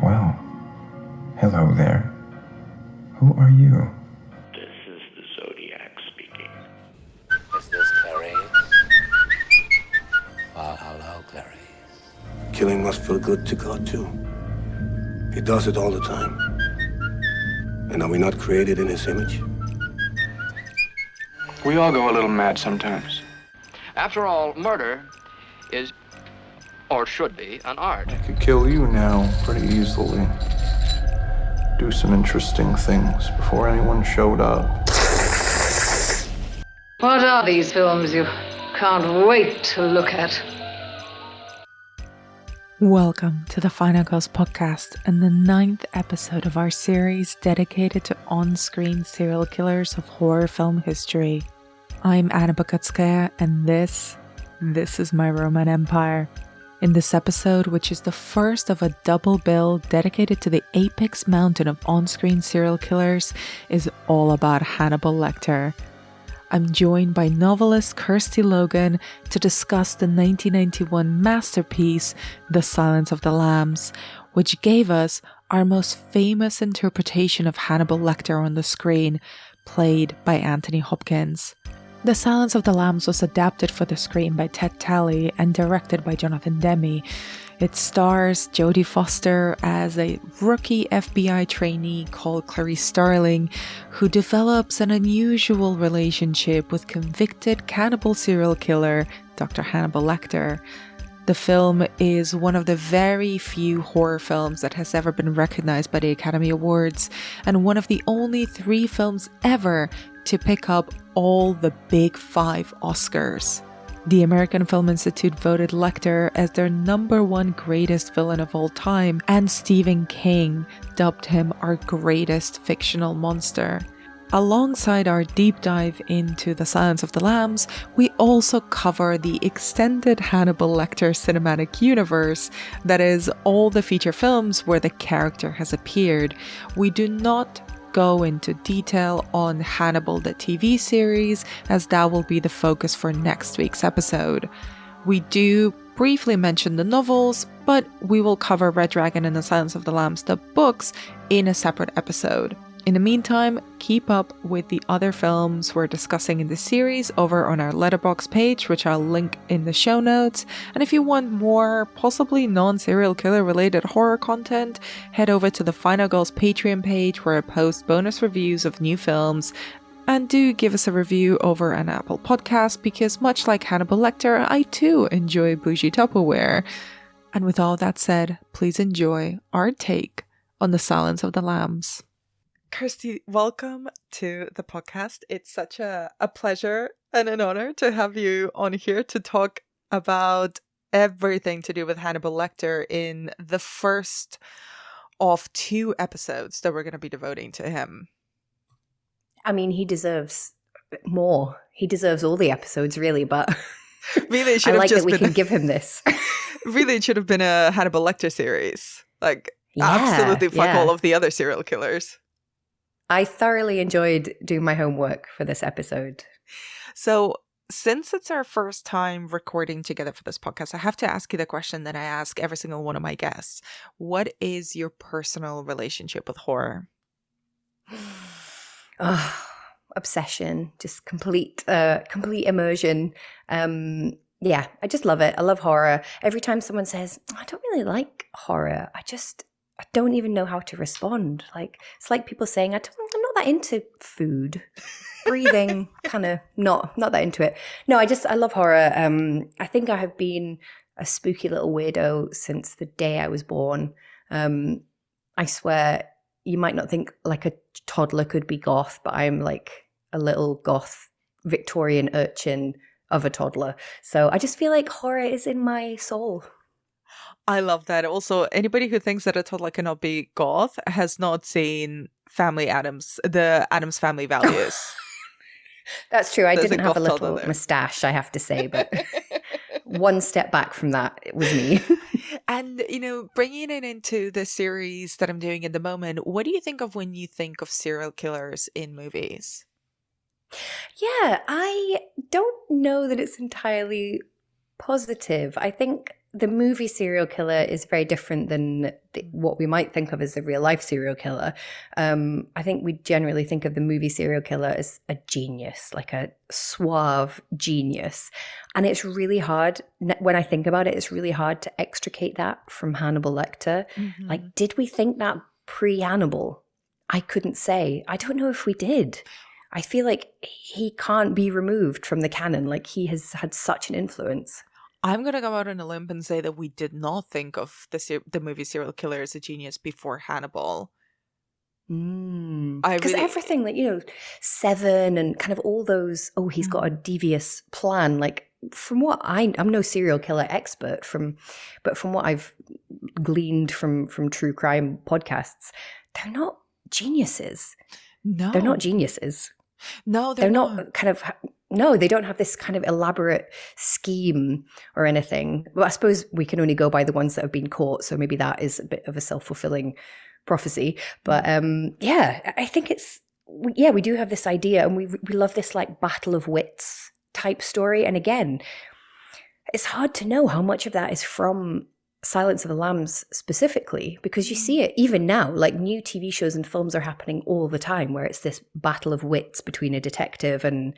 Well, hello there. Who are you? This is the Zodiac speaking. Is this Clarice? Well, hello, Clarice. Killing must feel good to God, too. He does it all the time. And are we not created in his image? We all go a little mad sometimes. After all, murder is, or should be, an art. I could kill you now pretty easily. Do some interesting things before anyone showed up. What are these films you can't wait to look at? Welcome to the Final Girls podcast and the 9th episode of our series dedicated to on-screen serial killers of horror film history. I'm Anna Bukatskaya and this is my Roman Empire. In this episode, which is the first of a double bill dedicated to the apex mountain of on-screen serial killers, is all about Hannibal Lecter. I'm joined by novelist Kirsty Logan to discuss the 1991 masterpiece, The Silence of the Lambs, which gave us our most famous interpretation of Hannibal Lecter on the screen, played by Anthony Hopkins. The Silence of the Lambs was adapted for the screen by Ted Talley and directed by Jonathan Demme. It stars Jodie Foster as a rookie FBI trainee called Clarice Starling, who develops an unusual relationship with convicted cannibal serial killer Dr. Hannibal Lecter. The film is one of the very few horror films that has ever been recognized by the Academy Awards, and one of the only 3 films ever to pick up all the big 5 Oscars. The American Film Institute voted Lecter as their #1 greatest villain of all time, and Stephen King dubbed him our greatest fictional monster. Alongside our deep dive into The Silence of the Lambs, we also cover the extended Hannibal Lecter Cinematic Universe, that is, all the feature films where the character has appeared. We do not go into detail on Hannibal the TV series, as that will be the focus for next week's episode. We do briefly mention the novels, but we will cover Red Dragon and The Silence of the Lambs, the books, in a separate episode. In the meantime, keep up with the other films we're discussing in the series over on our Letterboxd page, which I'll link in the show notes. And if you want more, possibly non-serial killer related horror content, head over to the Final Girls Patreon page where I post bonus reviews of new films. And do give us a review over an Apple Podcast, because much like Hannibal Lecter, I too enjoy bougie Tupperware. And with all that said, please enjoy our take on The Silence of the Lambs. Kirsty, welcome to the podcast. It's such a pleasure and an honor to have you on here to talk about everything to do with Hannibal Lecter in the first of 2 episodes that we're going to be devoting to him. I mean, he deserves more. He deserves all the episodes, really, but really, it should I have like just that we been, can give him this. Really, it should have been a Hannibal Lecter series. Absolutely fuck all of the other serial killers. I thoroughly enjoyed doing my homework for this episode. So, since it's our first time recording together for this podcast, I have to ask you the question that I ask every single one of my guests. What is your personal relationship with horror? Obsession, just complete immersion. Yeah, I just love it. I love horror. Every time someone says, I don't really like horror, I don't even know how to respond. It's like people saying, I'm not that into food. Breathing, kind of not that into it. No, I love horror. I think I have been a spooky little weirdo since the day I was born. I swear, you might not think like a toddler could be goth, but I'm like a little goth Victorian urchin of a toddler. So I just feel like horror is in my soul. I love that. Also, anybody who thinks that a toddler cannot be goth has not seen the Addams Family Values. That's true. I There's didn't have a little there. mustache, I have to say, but one step back from that, it was me. And, bringing it into the series that I'm doing at the moment, what do you think of when you think of serial killers in movies? Yeah, I don't know that it's entirely positive. I think the movie serial killer is very different than what we might think of as the real life serial killer. I think we generally think of the movie serial killer as a genius, like a suave genius. And it's really hard, when I think about it, it's really hard to extricate that from Hannibal Lecter. Mm-hmm. Like, did we think that pre-Hannibal? I couldn't say. I don't know if we did. I feel like he can't be removed from the canon. Like, he has had such an influence. I'm going to go out on a limb and say that we did not think of the movie serial killer as a genius before Hannibal. Because everything, like, Seven and kind of all those, he's got a devious plan. Like, from what I'm no serial killer expert, but from what I've gleaned from true crime podcasts, they're not geniuses. No. They're not geniuses. No, they're not kind of... No, they don't have this kind of elaborate scheme or anything. Well, I suppose we can only go by the ones that have been caught, so maybe that is a bit of a self-fulfilling prophecy. But I think we do have this idea, and we love this like battle of wits type story. And again, it's hard to know how much of that is from Silence of the Lambs specifically, because you see it even now, like new TV shows and films are happening all the time where it's this battle of wits between a detective and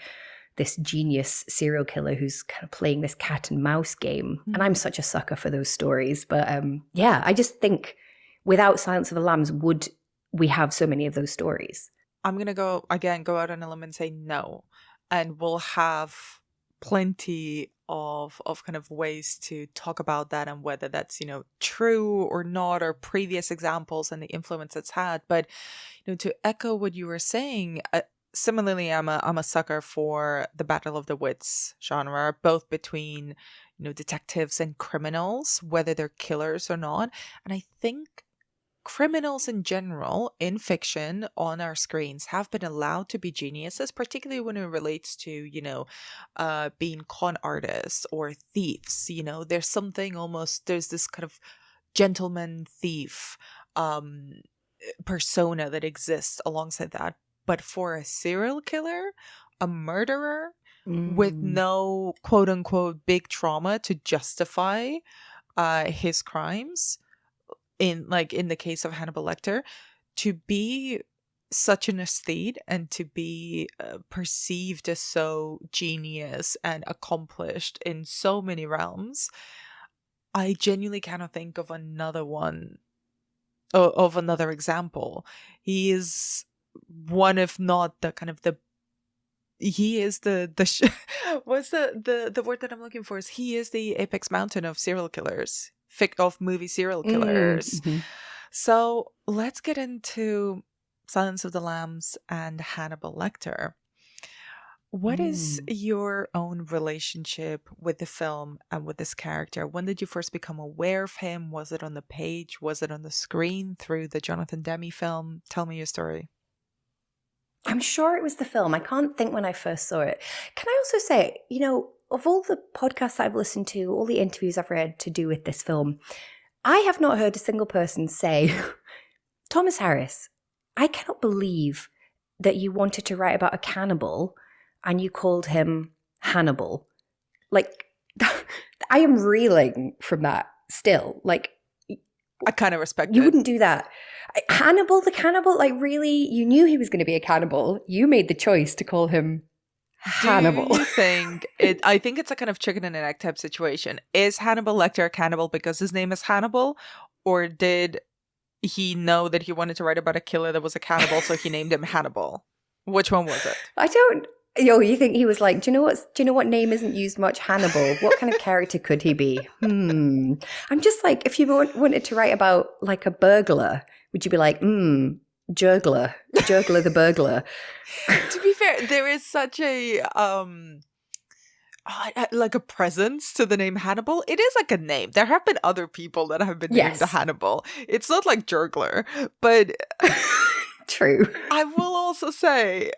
this genius serial killer who's kind of playing this cat and mouse game. And I'm such a sucker for those stories. But I just think without Silence of the Lambs, would we have so many of those stories? I'm going to go out on a limb and say no. And we'll have plenty of kind of ways to talk about that and whether that's, true or not, or previous examples and the influence it's had. But, to echo what you were saying, similarly, I'm a sucker for the battle of the wits genre, both between, detectives and criminals, whether they're killers or not. And I think criminals in general, in fiction, on our screens, have been allowed to be geniuses, particularly when it relates to, being con artists or thieves. There's this kind of gentleman thief persona that exists alongside that. But for a serial killer, a murderer with no quote unquote big trauma to justify his crimes, in the case of Hannibal Lecter, to be such an aesthete and to be perceived as so genius and accomplished in so many realms, I genuinely cannot think of another example. He is one, if not the kind of he is what's the word that I'm looking for is he is the apex mountain of serial killers, of movie serial killers. Mm-hmm. So let's get into Silence of the Lambs and Hannibal Lecter. What is your own relationship with the film and with this character? When did you first become aware of him? Was it on the page? Was it on the screen through the Jonathan Demme film? Tell me your story. I'm sure it was the film. I can't think when I first saw it. Can I also say, of all the podcasts I've listened to, all the interviews I've read to do with this film, I have not heard a single person say, Thomas Harris, I cannot believe that you wanted to write about a cannibal and you called him Hannibal. Like, I am reeling from that still. Like, I kind of respect it. You wouldn't do that. Hannibal the cannibal? Like, really? You knew he was going to be a cannibal. You made the choice to call him Hannibal. Do you think I think it's a kind of chicken and an egg type situation. Is Hannibal Lecter a cannibal because his name is Hannibal? Or did he know that he wanted to write about a killer that was a cannibal, so he named him Hannibal? Which one was it? I don't... you think he was like, do you know what name isn't used much? Hannibal. What kind of character could he be? I'm just like, if you wanted to write about like a burglar, would you be like, Jurgler the burglar? To be fair, there is such a like a presence to the name Hannibal. It is like a name. There have been other people that have been named Hannibal. It's not like Jurgler, but true. I will also say,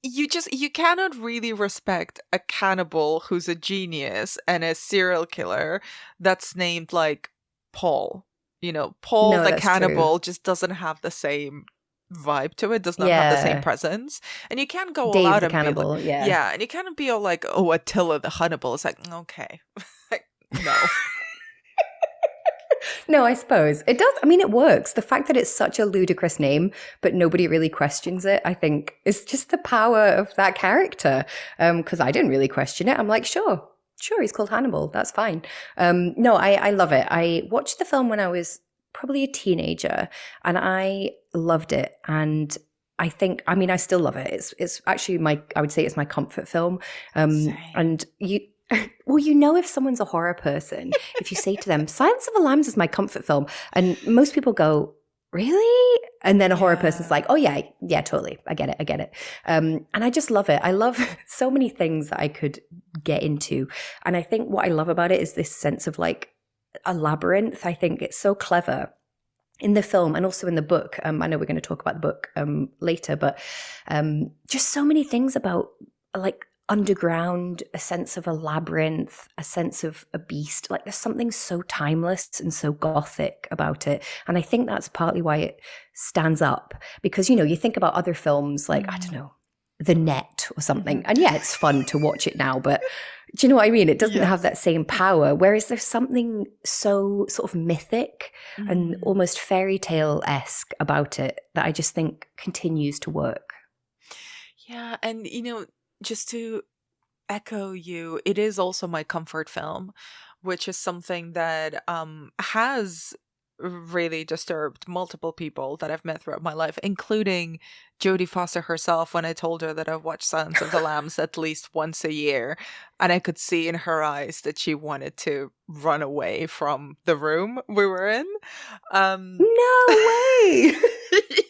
you cannot really respect a cannibal who's a genius and a serial killer that's named like Paul. Paul the cannibal just doesn't have the same vibe to it, does not have the same presence. And you can't go all out and cannibal, be like, and you can't be all like, oh, Attila the Hannibal. It's like, okay. no. No, I suppose it does. I mean, it works. The fact that it's such a ludicrous name, but nobody really questions it, I think, is just the power of that character. Because I didn't really question it. I'm like, sure, he's called Hannibal. That's fine. No, I love it. I watched the film when I was probably a teenager, and I loved it. And I still love it. It's actually I would say it's my comfort film. And if someone's a horror person, if you say to them, Silence of the Lambs is my comfort film, and most people go, really? And then a horror person's like, oh yeah, totally. I get it. And I just love it. I love so many things that I could get into. And I think what I love about it is this sense of like a labyrinth. I think it's so clever in the film and also in the book. I know we're going to talk about the book later, but just so many things about like underground, a sense of a labyrinth, a sense of a beast. Like there's something so timeless and so gothic about it. And I think that's partly why it stands up, because, you think about other films like, I don't know, The Net or something. And yeah, it's fun to watch it now, but do you know what I mean? It doesn't have that same power. Whereas there's something so sort of mythic and almost fairy tale-esque about it that I just think continues to work. Yeah. And, just to echo you, it is also my comfort film, which is something that has really disturbed multiple people that I've met throughout my life, including Jodie Foster herself, when I told her that I've watched Silence of the Lambs at least once a year, and I could see in her eyes that she wanted to run away from the room we were in. No way!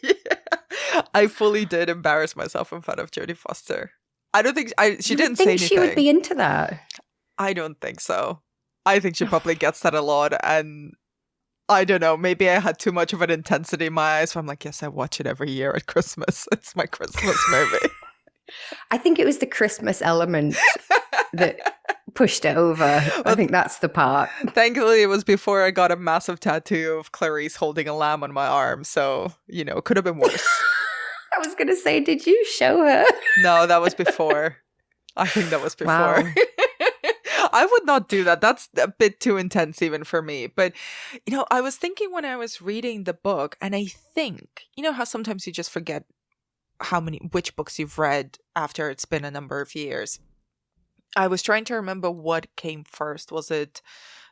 Yeah. I fully did embarrass myself in front of Jodie Foster. I don't think she didn't say anything. She would be into that. I don't think so. I think she probably gets that a lot, and I don't know, maybe I had too much of an intensity in my eyes. So I'm like, yes, I watch it every year at Christmas. It's my Christmas movie. I think it was the Christmas element that pushed it over. I think that's the part. Thankfully, it was before I got a massive tattoo of Clarice holding a lamb on my arm. So, it could have been worse. I was going to say, did you show her? No, that was before. I think that was before. Wow. I would not do that. That's a bit too intense even for me. But, I was thinking when I was reading the book, and I think, how sometimes you just forget which books you've read after it's been a number of years. I was trying to remember what came first. Was it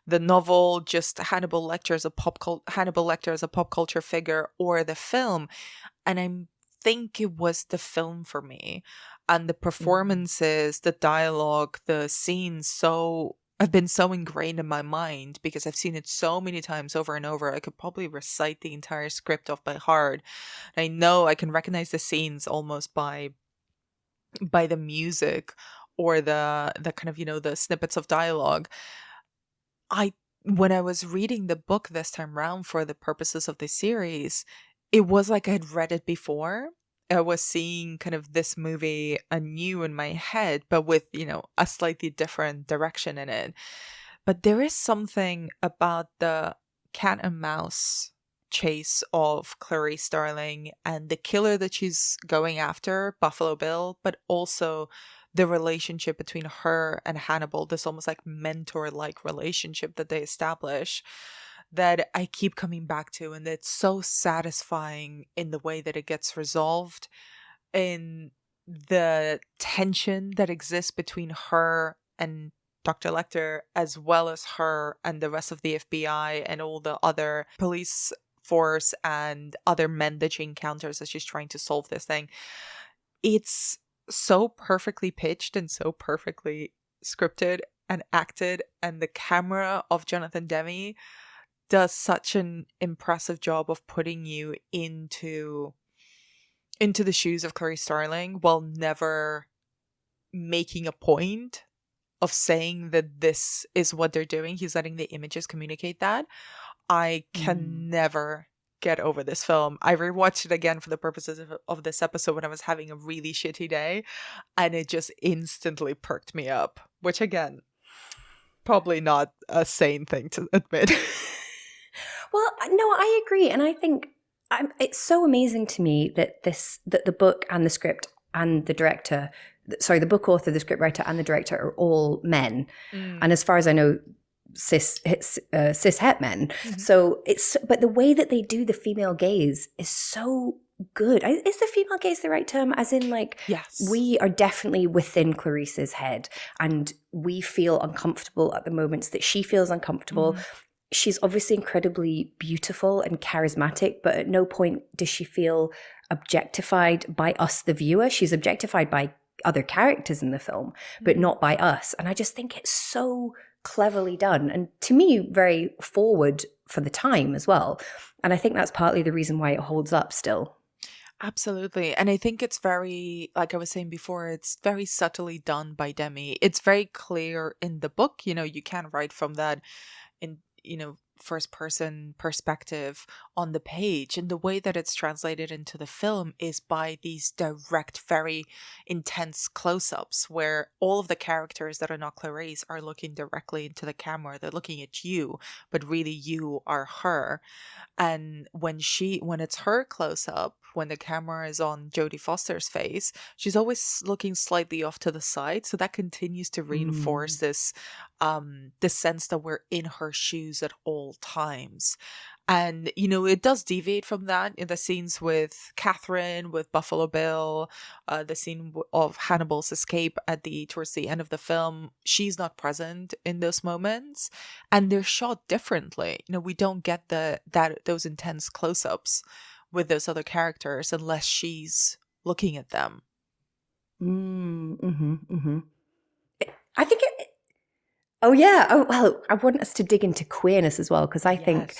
the novel, just Hannibal Lecter as a pop culture figure, or the film? And I think it was the film for me. And the performances, the dialogue, the scenes have been so ingrained in my mind because I've seen it so many times over and over. I could probably recite the entire script off by heart. And I know I can recognize the scenes almost by the music or the kind of, the snippets of dialogue. When I was reading the book this time round for the purposes of the series, it was like I had read it before. I was seeing kind of this movie anew in my head, but with, a slightly different direction in it. But there is something about the cat and mouse chase of Clarice Starling and the killer that she's going after, Buffalo Bill, but also the relationship between her and Hannibal, this almost like mentor-like relationship that they establish, that I keep coming back to, and it's so satisfying in the way that it gets resolved, in the tension that exists between her and Dr. Lecter, as well as her and the rest of the FBI and all the other police force and other men that she encounters as she's trying to solve this thing. It's so perfectly pitched and so perfectly scripted and acted, and the camera of Jonathan Demme does such an impressive job of putting you into the shoes of Clarice Starling while never making a point of saying that this is what they're doing. He's letting the images communicate that. I can never get over this film. I rewatched it again for the purposes of this episode when I was having a really shitty day, and it just instantly perked me up, which again, probably not a sane thing to admit. Well, no, I agree. And I think it's so amazing to me that the book and the script and the director, the book author, the scriptwriter and the director are all men. And as far as I know, cis het men. So but the way that they do the female gaze is so good. Is the female gaze the right term? As in, like, Yes. we are definitely within Clarice's head, and we feel uncomfortable at the moments that she feels uncomfortable. She's obviously incredibly beautiful and charismatic, but at no point does she feel objectified by us, the viewer. She's objectified by other characters in the film, but not by us. And I just think it's so cleverly done, and to me, very forward for the time as well. And I think that's partly the reason why it holds up still. Absolutely. And I think it's very, like I was saying before, it's very subtly done by Demi. It's very clear in the book. You know, you can write from that in, first person perspective on the page, and the way that it's translated into the film is by these direct, very intense close-ups where all of the characters that are not Clarice are looking directly into the camera. They're looking at you, but really you are her. And when it's her close-up, when the camera is on Jodie Foster's face, she's always looking slightly off to the side, so that continues to reinforce this sense that we're in her shoes at all times. And it does deviate from that in the scenes with Catherine, with Buffalo Bill, the scene of Hannibal's escape towards the end of the film. She's not present in those moments, and they're shot differently. We don't get those intense close-ups with those other characters unless she's looking at them. I think oh yeah. Oh well, I want us to dig into queerness as well, because I think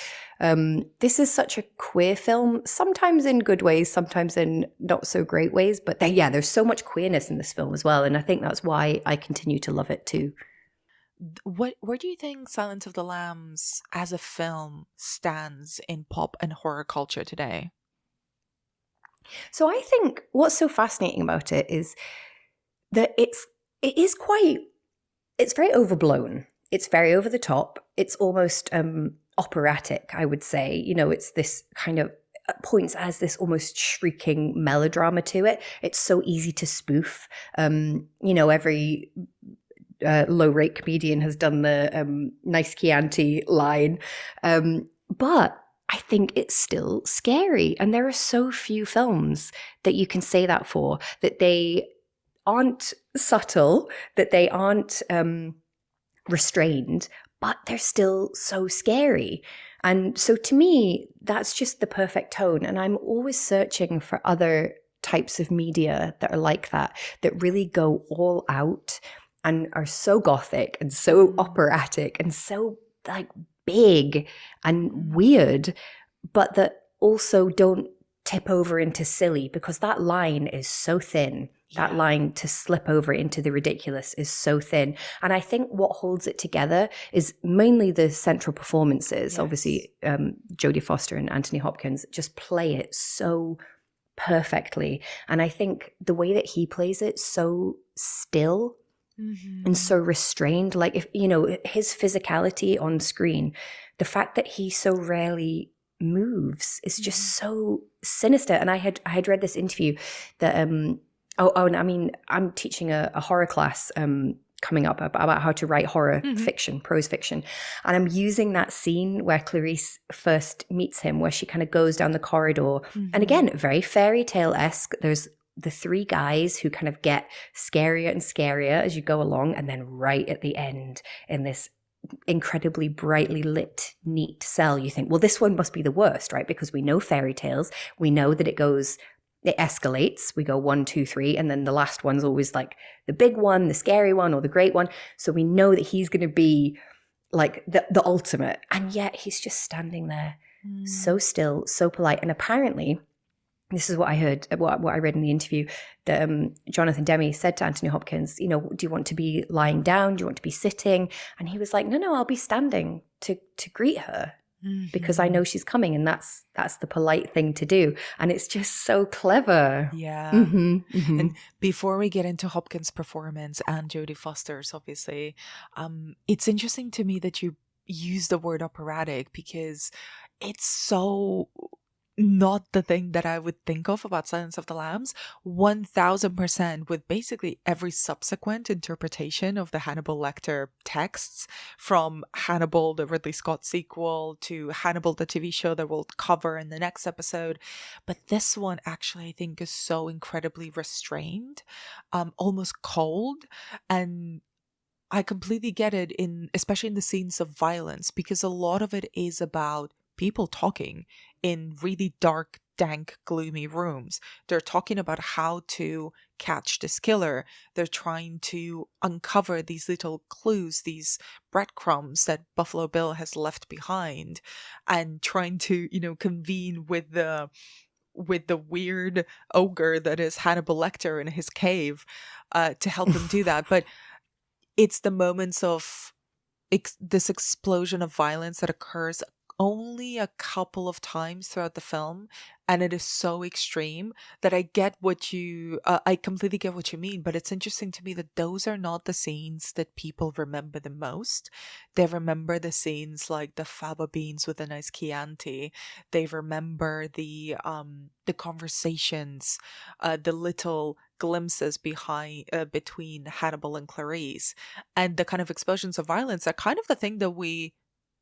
this is such a queer film, sometimes in good ways, sometimes in not so great ways. But there's so much queerness in this film as well, and I think that's why I continue to love it too. Where do you think Silence of the Lambs as a film stands in pop and horror culture today? So I think what's so fascinating about it is that it's very overblown. It's very over the top. It's almost operatic, I would say. It's this kind of points as this almost shrieking melodrama to it. It's so easy to spoof. Every low-rate comedian has done the nice Chianti line. But I think it's still scary. And there are so few films that you can say that for, that they aren't subtle, that they aren't restrained, but they're still so scary. And so to me, that's just the perfect tone. And I'm always searching for other types of media that are like that really go all out and are so gothic and so operatic and so like big and weird, but that also don't tip over into silly, because that line is so thin. That line to slip over into the ridiculous is so thin. And I think what holds it together is mainly the central performances. Yes. Obviously, Jodie Foster and Anthony Hopkins just play it so perfectly. And I think the way that he plays it so still and so restrained, like if his physicality on screen, the fact that he so rarely moves is just so sinister. And I had read this interview that and I mean, I'm teaching a horror class coming up about how to write horror fiction, prose fiction. And I'm using that scene where Clarice first meets him, where she kind of goes down the corridor. And again, very fairy tale-esque. There's the three guys who kind of get scarier and scarier as you go along. And then right at the end, in this incredibly brightly lit, neat cell, you think, well, this one must be the worst, right? Because we know fairy tales. We know that it escalates. We go 1, 2, 3, and then the last one's always like the big one, the scary one, or the great one. So we know that he's going to be like the ultimate. And yet he's just standing there so still, so polite. And apparently, this is what I heard, what I read in the interview, that Jonathan Demme said to Anthony Hopkins, do you want to be lying down? Do you want to be sitting? And he was like, no, I'll be standing to greet her. Because I know she's coming, and that's the polite thing to do. And it's just so clever. Yeah. And before we get into Hopkins' performance and Jodie Foster's, obviously, it's interesting to me that you use the word operatic, because it's so not the thing that I would think of about Silence of the Lambs. 1000% with basically every subsequent interpretation of the Hannibal Lecter texts, from Hannibal, the Ridley Scott sequel, to Hannibal, the TV show that we'll cover in the next episode. But this one actually, I think, is so incredibly restrained, almost cold. And I completely get it, especially in the scenes of violence, because a lot of it is about people talking in really dark, dank, gloomy rooms. They're talking about how to catch this killer. They're trying to uncover these little clues, these breadcrumbs that Buffalo Bill has left behind, and trying to, convene with the weird ogre that is Hannibal Lecter in his cave to help him do that. But it's the moments of this explosion of violence that occurs only a couple of times throughout the film, and it is so extreme that I completely get what you mean. But it's interesting to me that those are not the scenes that people remember the most. They remember the scenes like the fava beans with a nice Chianti. They remember the conversations, the little glimpses between Hannibal and Clarice, and the kind of explosions of violence are kind of the thing that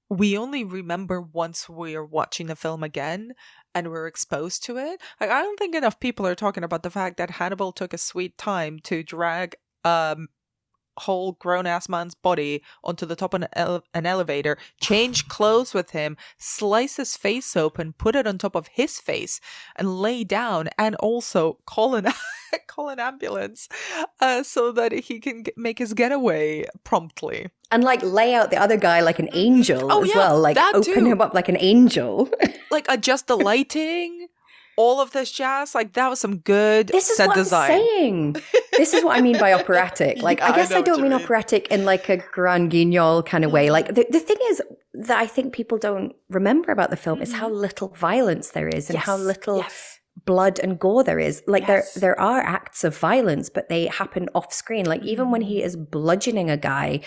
we only remember once we're watching the film again and we're exposed to it. Like, I don't think enough people are talking about the fact that Hannibal took a sweet time to drag whole grown-ass man's body onto the top of an elevator, change clothes with him, slice his face open, put it on top of his face, and lay down, and also call an ambulance so that he can make his getaway promptly. And lay out the other guy like an angel well. Open too. him up like an angel. Adjust the lighting. All of this jazz, that was some good set design. I'm saying. This is what I mean by operatic. I guess I don't mean operatic in a grand guignol kind of way. The thing is that I think people don't remember about the film is how little violence there is and how little blood and gore there is. There are acts of violence, but they happen off screen. Even when he is bludgeoning a guy,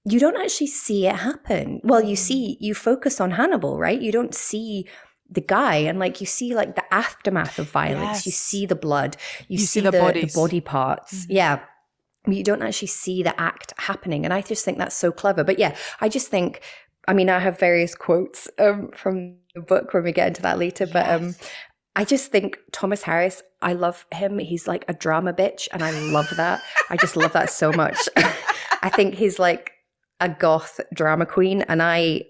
you don't actually see it happen. Well, you focus on Hannibal, right? You don't see the guy, and you see the aftermath of violence. You see the blood, you see the body parts. Yeah, you don't actually see the act happening, and I just think that's so clever. But yeah, I just think, I have various quotes from the book when we get into that later, but I just think Thomas Harris, I love him. He's a drama bitch, and I love that. I just love that so much. I think he's a goth drama queen, and I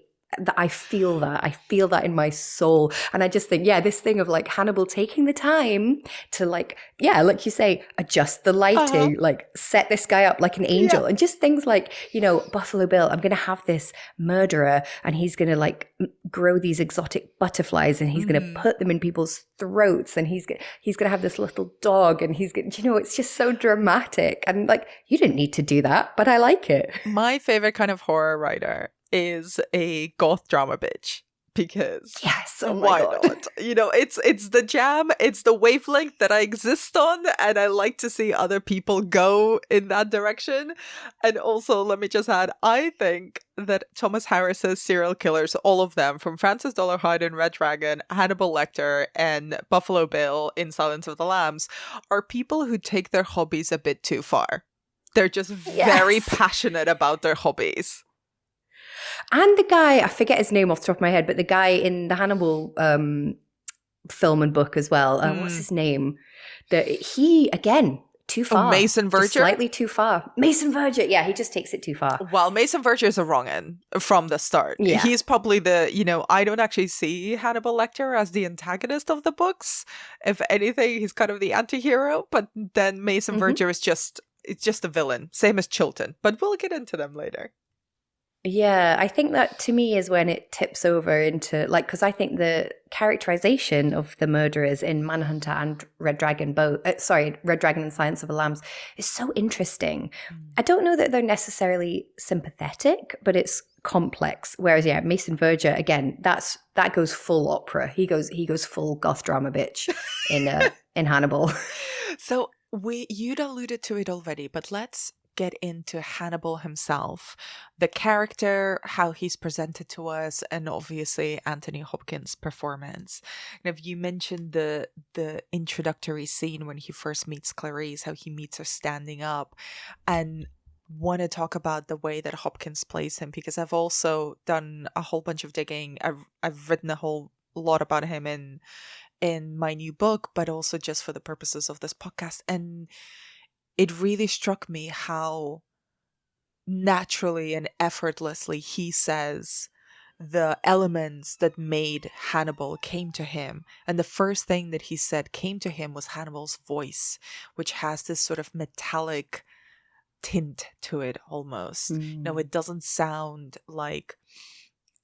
feel that. I feel that in my soul. And I just think, this thing of Hannibal taking the time to like you say, adjust the lighting, set this guy up like an angel, and just things Buffalo Bill, I'm going to have this murderer and he's going to grow these exotic butterflies and he's going to put them in people's throats, and he's going to have this little dog, and he's going to, it's just so dramatic. And you didn't need to do that, but I like it. My favorite kind of horror writer is a goth drama bitch, because why not? It's the jam, it's the wavelength that I exist on, and I like to see other people go in that direction. And also, let me just add, I think that Thomas Harris's serial killers, all of them, from Francis Dolarhyde in Red Dragon, Hannibal Lecter, and Buffalo Bill in Silence of the Lambs, are people who take their hobbies a bit too far. They're just very passionate about their hobbies. And the guy, I forget his name off the top of my head, but the guy in the Hannibal film and book as well. What's his name? He, again, too far. Mason Verger? Just slightly too far. Mason Verger, yeah, he just takes it too far. Well, Mason Verger is a wrong-un from the start. Yeah. He's probably I don't actually see Hannibal Lecter as the antagonist of the books. If anything, he's kind of the anti-hero, but then Mason Verger is just a villain, same as Chilton. But we'll get into them later. Yeah, I think that to me is when it tips over into because I think the characterization of the murderers in Manhunter and Red Dragon and Silence of the Lambs is so interesting. I don't know that they're necessarily sympathetic, but it's complex. Whereas Mason Verger, again, that goes full opera. He goes full goth drama bitch in Hannibal. So you'd alluded to it already, but let's get into Hannibal himself, the character, how he's presented to us, and obviously Anthony Hopkins' performance. And if you mentioned the introductory scene when he first meets Clarice, how he meets her standing up, and want to talk about the way that Hopkins plays him, because I've also done a whole bunch of digging. I've written a whole lot about him in my new book, but also just for the purposes of this podcast. And it really struck me how naturally and effortlessly he says the elements that made Hannibal came to him. And the first thing that he said came to him was Hannibal's voice, which has this sort of metallic tint to it almost. No, it doesn't sound like,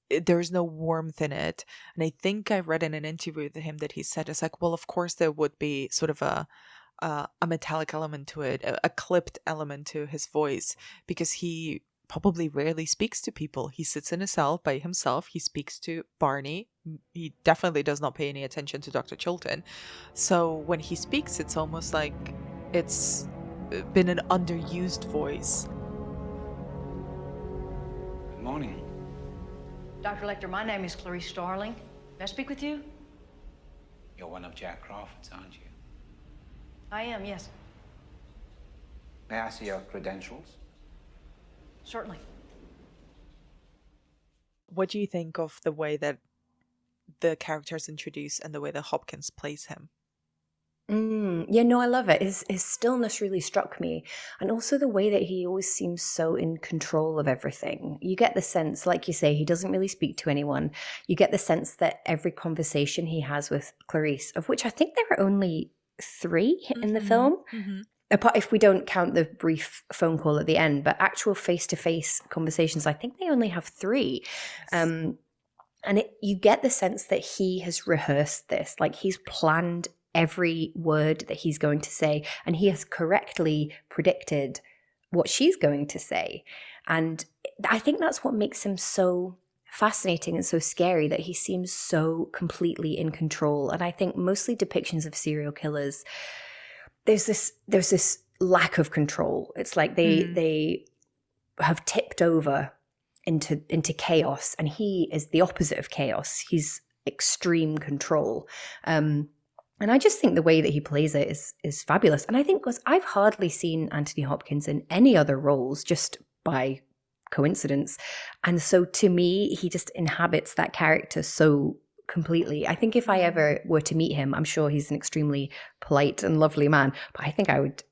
there's no warmth in it. And I think I read in an interview with him that he said, it's like, well, of course there would be sort of a metallic element to it, a clipped element to his voice, because he probably rarely speaks to people. He sits in a cell by himself. He speaks to Barney. He definitely does not pay any attention to Dr. Chilton. So when he speaks, it's almost like it's been an underused voice. Good morning. Dr. Lecter, my name is Clarice Starling. May I speak with you? You're one of Jack Crawford's, aren't you? I am, yes. May I see your credentials? Certainly. What do you think of the way that the character is introduced and the way that Hopkins plays him? Yeah, no, I love it. His stillness really struck me. And also the way that he always seems so in control of everything. You get the sense, like you say, he doesn't really speak to anyone. You get the sense that every conversation he has with Clarice, of which I think there are only 3 in the film, apart if we don't count the brief phone call at the end, but actual face-to-face conversations, I think they only have 3. Yes. And you get the sense that he has rehearsed this, like he's planned every word that he's going to say, and he has correctly predicted what she's going to say. And I think that's what makes him so fascinating and so scary, that he seems so completely in control. And I think mostly depictions of serial killers, there's this lack of control. It's like they have tipped over into chaos, and he is the opposite of chaos. He's extreme control. And I just think the way that he plays it is fabulous. And I think because I've hardly seen Anthony Hopkins in any other roles, just by coincidence. And so to me, he just inhabits that character so completely. I think if I ever were to meet him, I'm sure he's an extremely polite and lovely man, but I think I would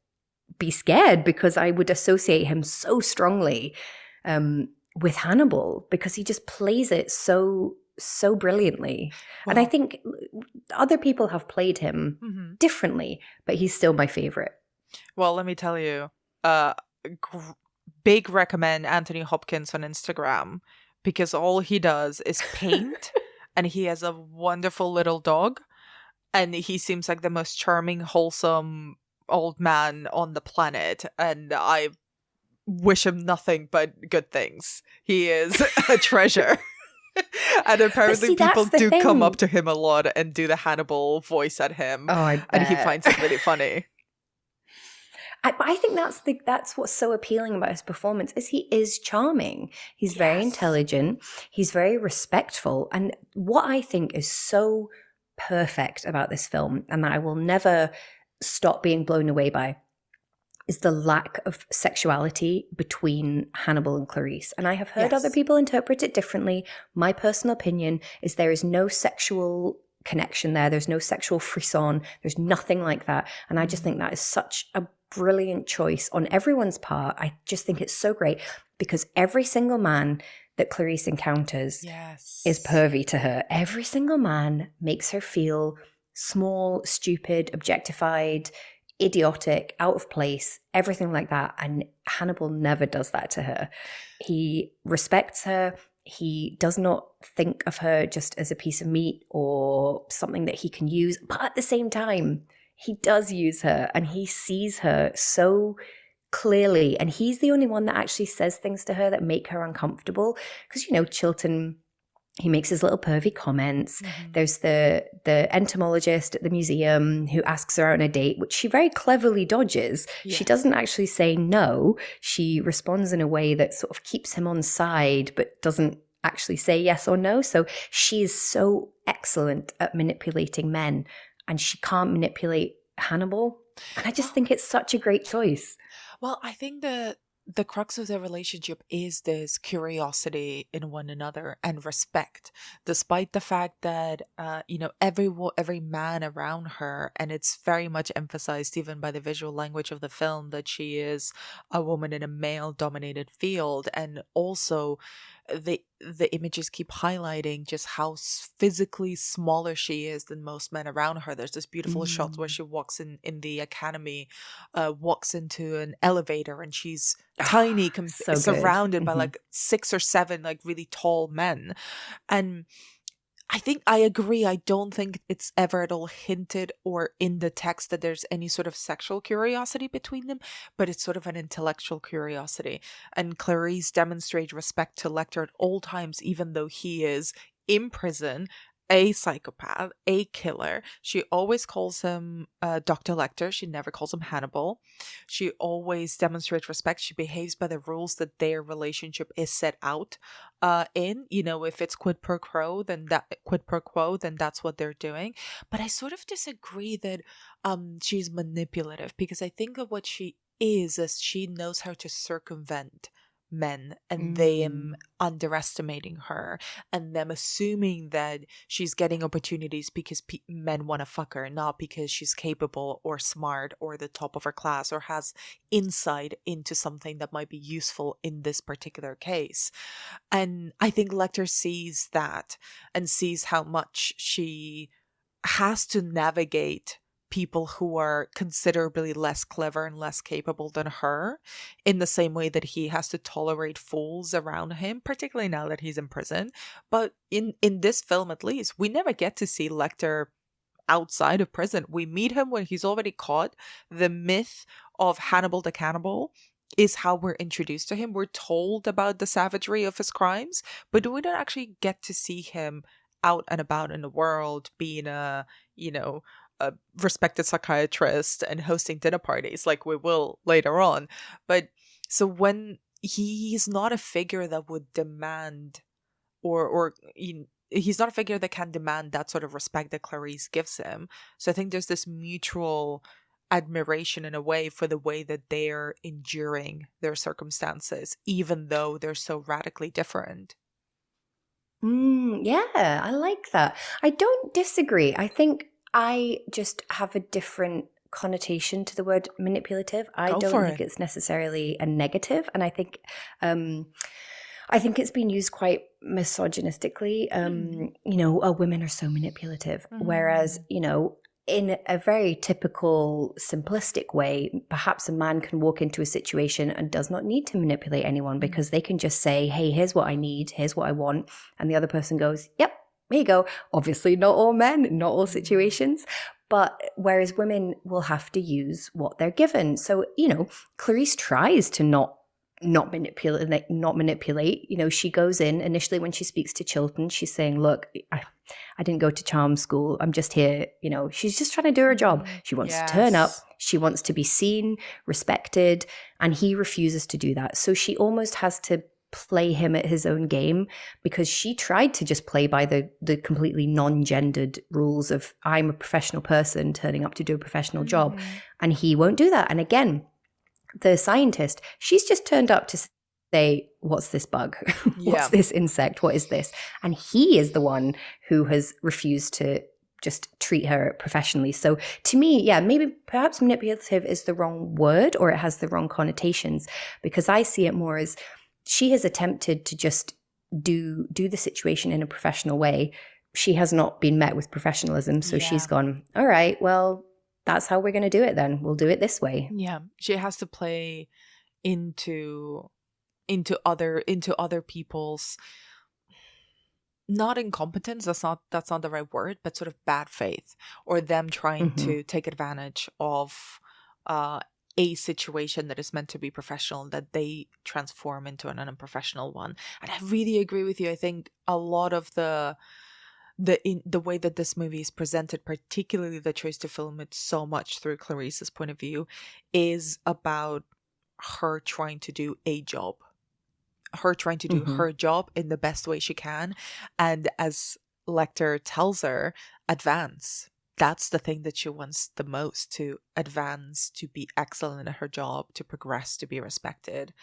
be scared because I would associate him so strongly with Hannibal, because he just plays it so brilliantly. Wow. And I think other people have played him differently, but he's still my favorite. Well, let me tell you, big recommend Anthony Hopkins on Instagram, because all he does is paint and he has a wonderful little dog, and he seems like the most charming, wholesome old man on the planet, and I wish him nothing but good things. He is a treasure. And apparently people do come up to him a lot and do the Hannibal voice at him. And he finds it really funny. I think that's what's so appealing about his performance, is he is charming. He's very intelligent. He's very respectful. And what I think is so perfect about this film, and that I will never stop being blown away by, is the lack of sexuality between Hannibal and Clarice. And I have heard other people interpret it differently. My personal opinion is there is no sexual connection there. There's no sexual frisson. There's nothing like that. And I just think that is such a brilliant choice on everyone's part. I just think it's so great, because every single man that Clarice encounters is pervy to her. Every single man makes her feel small, stupid, objectified, idiotic, out of place, everything like that. And Hannibal never does that to her. He respects her. He does not think of her just as a piece of meat or something that he can use. But at the same time, he does use her, and he sees her so clearly. And he's the only one that actually says things to her that make her uncomfortable. Because, Chilton he makes his little pervy comments. There's the entomologist at the museum who asks her out on a date, which she very cleverly dodges. She doesn't actually say no. She responds in a way that sort of keeps him on side, but doesn't actually say yes or no. So she is so excellent at manipulating men, and she can't manipulate Hannibal. And I just think it's such a great choice. Well, I think the crux of their relationship is this curiosity in one another and respect, despite the fact that every man around her, and it's very much emphasized even by the visual language of the film, that she is a woman in a male dominated field, and also the images keep highlighting just how physically smaller she is than most men around her. There's this beautiful shot where she walks in the academy, walks into an elevator, and she's tiny, surrounded by like 6 or 7 like really tall men. And I think I agree. I don't think it's ever at all hinted or in the text that there's any sort of sexual curiosity between them, but it's sort of an intellectual curiosity. And Clarice demonstrates respect to Lecter at all times, even though he is in prison, a psychopath, a killer. She always calls him Dr. Lecter. She never calls him Hannibal. She always demonstrates respect. She behaves by the rules that their relationship is set out in. If it's quid pro quo, then that's what they're doing. But I sort of disagree that she's manipulative, because I think of what she is as she knows how to circumvent men, and them underestimating her, and them assuming that she's getting opportunities because men want to fuck her, not because she's capable or smart or the top of her class or has insight into something that might be useful in this particular case. And I think Lecter sees that and sees how much she has to navigate people who are considerably less clever and less capable than her, in the same way that he has to tolerate fools around him, particularly now that he's in prison. But in this film, at least, we never get to see Lecter outside of prison. We meet him when he's already caught. The myth of Hannibal the Cannibal is how we're introduced to him. We're told about the savagery of his crimes, but we don't actually get to see him out and about in the world, being a respected psychiatrist and hosting dinner parties like we will later on. But so when he's not a figure that would demand he's not a figure that can demand that sort of respect that Clarice gives him. So I think there's this mutual admiration in a way for the way that they're enduring their circumstances, even though they're so radically different. Yeah, I like that. I don't disagree. I think I just have a different connotation to the word manipulative. I don't think it's necessarily a negative, and I think it's been used quite misogynistically. Women are so manipulative, whereas in a very typical, simplistic way, perhaps a man can walk into a situation and does not need to manipulate anyone, because they can just say, "Hey, here's what I need, here's what I want," and the other person goes, "Yep. There you go." Obviously, not all men, not all situations, but whereas women will have to use what they're given. So, Clarice tries to not manipulate. She goes in initially when she speaks to Chilton. She's saying, "Look, I didn't go to charm school. I'm just here." She's just trying to do her job. She wants to turn up. She wants to be seen, respected, and he refuses to do that. So she almost has to play him at his own game, because she tried to just play by the completely non-gendered rules of, I'm a professional person turning up to do a professional job, and he won't do that. And again, the scientist, she's just turned up to say, "What's this bug? What's this insect? What is this?" And he is the one who has refused to just treat her professionally. So to me, maybe perhaps manipulative is the wrong word, or it has the wrong connotations, because I see it more as she has attempted to just do the situation in a professional way. She has not been met with professionalism, so she's gone, "All right, well, that's how we're going to do it then. We'll do it this way." Yeah, she has to play into other people's, not incompetence, that's not the right word, but sort of bad faith, or them trying to take advantage of a situation that is meant to be professional that they transform into an unprofessional one. And I really agree with you. I think a lot of the way that this movie is presented, particularly the choice to film it so much through Clarice's point of view, is about her trying to do a job. Her trying to do her job in the best way she can. And as Lecter tells her, advance. That's the thing that she wants the most, to advance, to be excellent at her job, to progress, to be respected.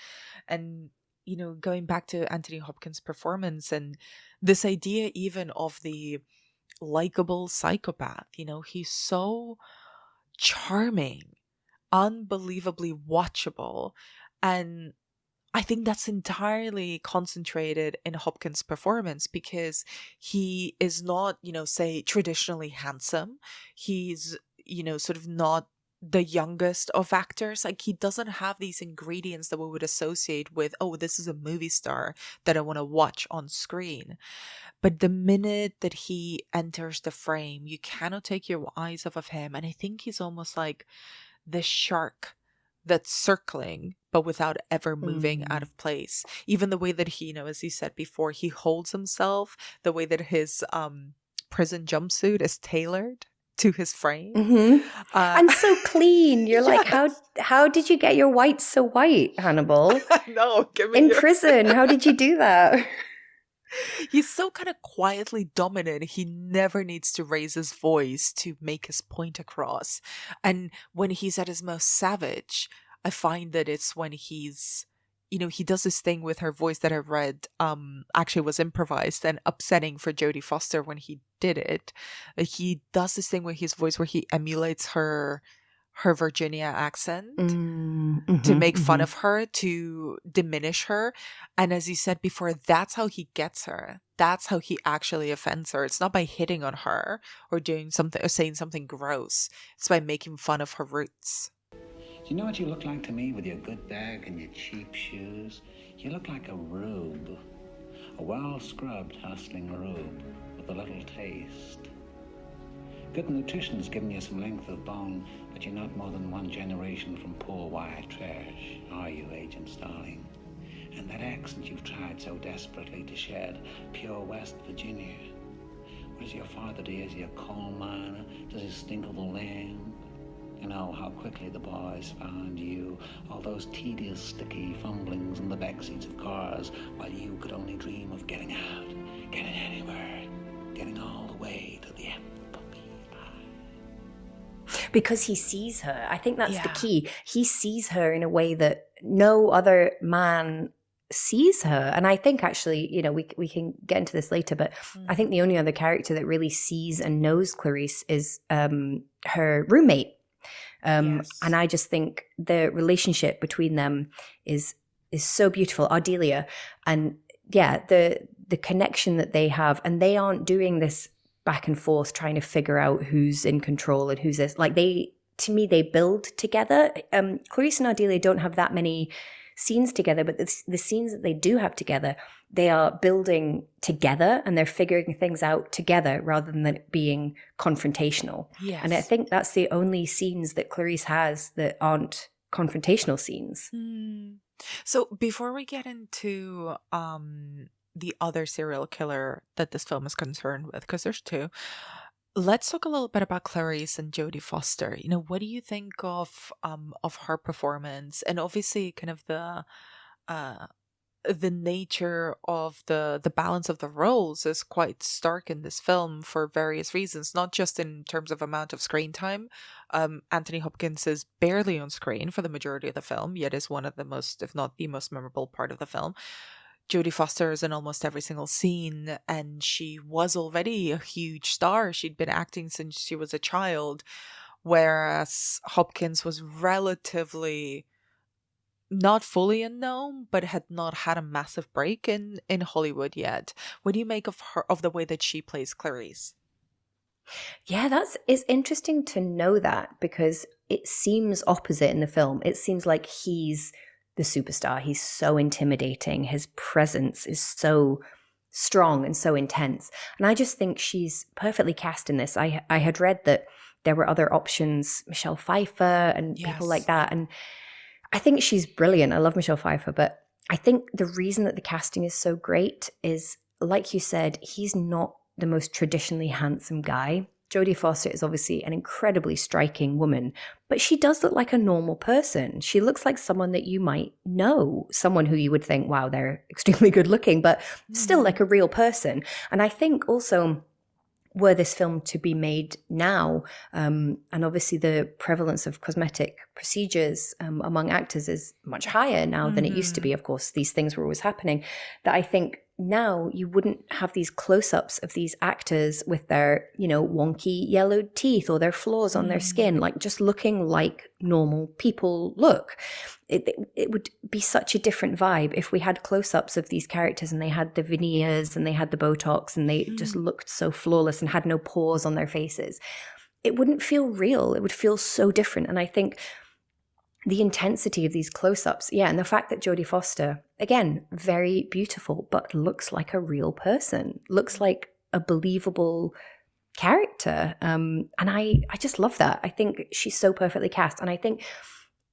And, you know, going back to Anthony Hopkins' performance and this idea even of the likable psychopath, you know, he's so charming, unbelievably watchable. And I think that's entirely concentrated in Hopkins' performance because he is not, you know, say traditionally handsome. He's, you know, sort of not the youngest of actors. Like, he doesn't have these ingredients that we would associate with, oh, this is a movie star that I want to watch on screen. But the minute that he enters the frame, you cannot take your eyes off of him. And I think he's almost like the shark that's circling but without ever moving out of place. Even the way that he, you know, as you said before, he holds himself, the way that his prison jumpsuit is tailored to his frame. And so clean. You're like, Yes. how did you get your whites so white, Hannibal? No, In prison, how did you do that? He's so kind of quietly dominant. He never needs to raise his voice to make his point across. And when he's at his most savage, I find that it's when he's, you know, he does this thing with her voice that I read actually was improvised and upsetting for Jodie Foster when he did it. He does this thing with his voice where he emulates her Virginia accent to make fun of her, to diminish her. And as you said before, that's how he gets her. That's how he actually offends her. It's not by hitting on her or doing something or saying something gross. It's by making fun of her roots. Do you know what you look like to me with your good bag and your cheap shoes? You look like a rube. A well-scrubbed, hustling rube with a little taste. Good nutrition's given you some length of bone, but you're not more than one generation from poor white trash, are you, Agent Starling? And that accent you've tried so desperately to shed, pure West Virginia. What does your father do? Is he a coal miner? Does he stink of the land? You know how quickly the boys found you, all those tedious, sticky fumblings in the backseats of cars, while you could only dream of getting out, getting anywhere, getting all the way to the end. Because he sees her. I think that's the key. He sees her in a way that no other man sees her. And I think actually, you know, we can get into this later, but I think the only other character that really sees and knows Clarice is her roommate. And I just think the relationship between them is so beautiful. Ardelia. And yeah, the connection that they have, and they aren't doing this back and forth trying to figure out who's in control and who's this. Like, to me, they build together. Clarice and Ardelia don't have that many scenes together, but the scenes that they do have together, they are building together and they're figuring things out together rather than it being confrontational. Yes. And I think that's the only scenes that Clarice has that aren't confrontational scenes. So before we get into the other serial killer that this film is concerned with, because there's two, let's talk a little bit about Clarice and Jodie Foster. You know, what do you think of her performance, and obviously kind of the nature of the balance of the roles is quite stark in this film for various reasons, not just in terms of amount of screen time. Anthony Hopkins is barely on screen for the majority of the film, yet is one of the most, if not the most memorable part of the film. Jodie Foster is in almost every single scene, and she was already a huge star. She'd been acting since she was a child, whereas Hopkins was relatively not fully unknown, but had not had a massive break in Hollywood yet. What do you make of the way that she plays Clarice? Yeah, it's interesting to know that, because it seems opposite in the film. It seems like he's the superstar. He's so intimidating. His presence is so strong and so intense. And I just think she's perfectly cast in this. I had read that there were other options, Michelle Pfeiffer and people like Yes. that. And I think she's brilliant. I love Michelle Pfeiffer, but I think the reason that the casting is so great is, like you said, he's not the most traditionally handsome guy. Jodie Foster is obviously an incredibly striking woman, but she does look like a normal person. She looks like someone that you might know, someone who you would think, wow, they're extremely good looking, but still like a real person. And I think also, were this film to be made now, and obviously the prevalence of cosmetic procedures among actors is much higher now than it used to be. Of course, these things were always happening, that I think now you wouldn't have these close-ups of these actors with their, wonky yellowed teeth or their flaws on their skin, like just looking like normal people look. It would be such a different vibe if we had close-ups of these characters and they had the veneers and they had the Botox and they just looked so flawless and had no pores on their faces. It wouldn't feel real. It would feel so different. And I think the intensity of these close-ups, and the fact that Jodie Foster, again, very beautiful, but looks like a real person, looks like a believable character. And I just love that. I think she's so perfectly cast. And I think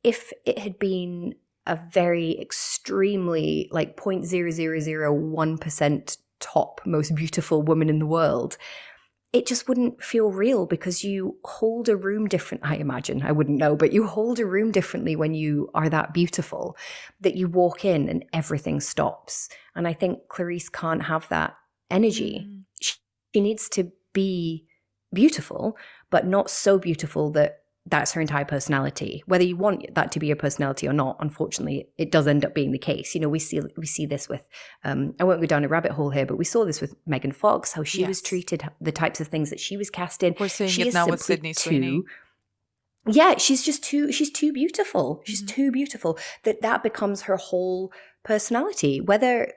if it had been a very extremely, like 0.0001% top most beautiful woman in the world, it just wouldn't feel real, because you hold a room different. I imagine, I wouldn't know, but you hold a room differently when you are that beautiful, that you walk in and everything stops. And I think Clarice can't have that energy. She needs to be beautiful, but not so beautiful that that's her entire personality. Whether you want that to be your personality or not, unfortunately, it does end up being the case. We see this with, I won't go down a rabbit hole here, but we saw this with Megan Fox, how she was treated, the types of things that she was cast in. We're seeing she it now with Sydney Sweeney. Yeah, she's too beautiful. She's too beautiful that becomes her whole personality, whether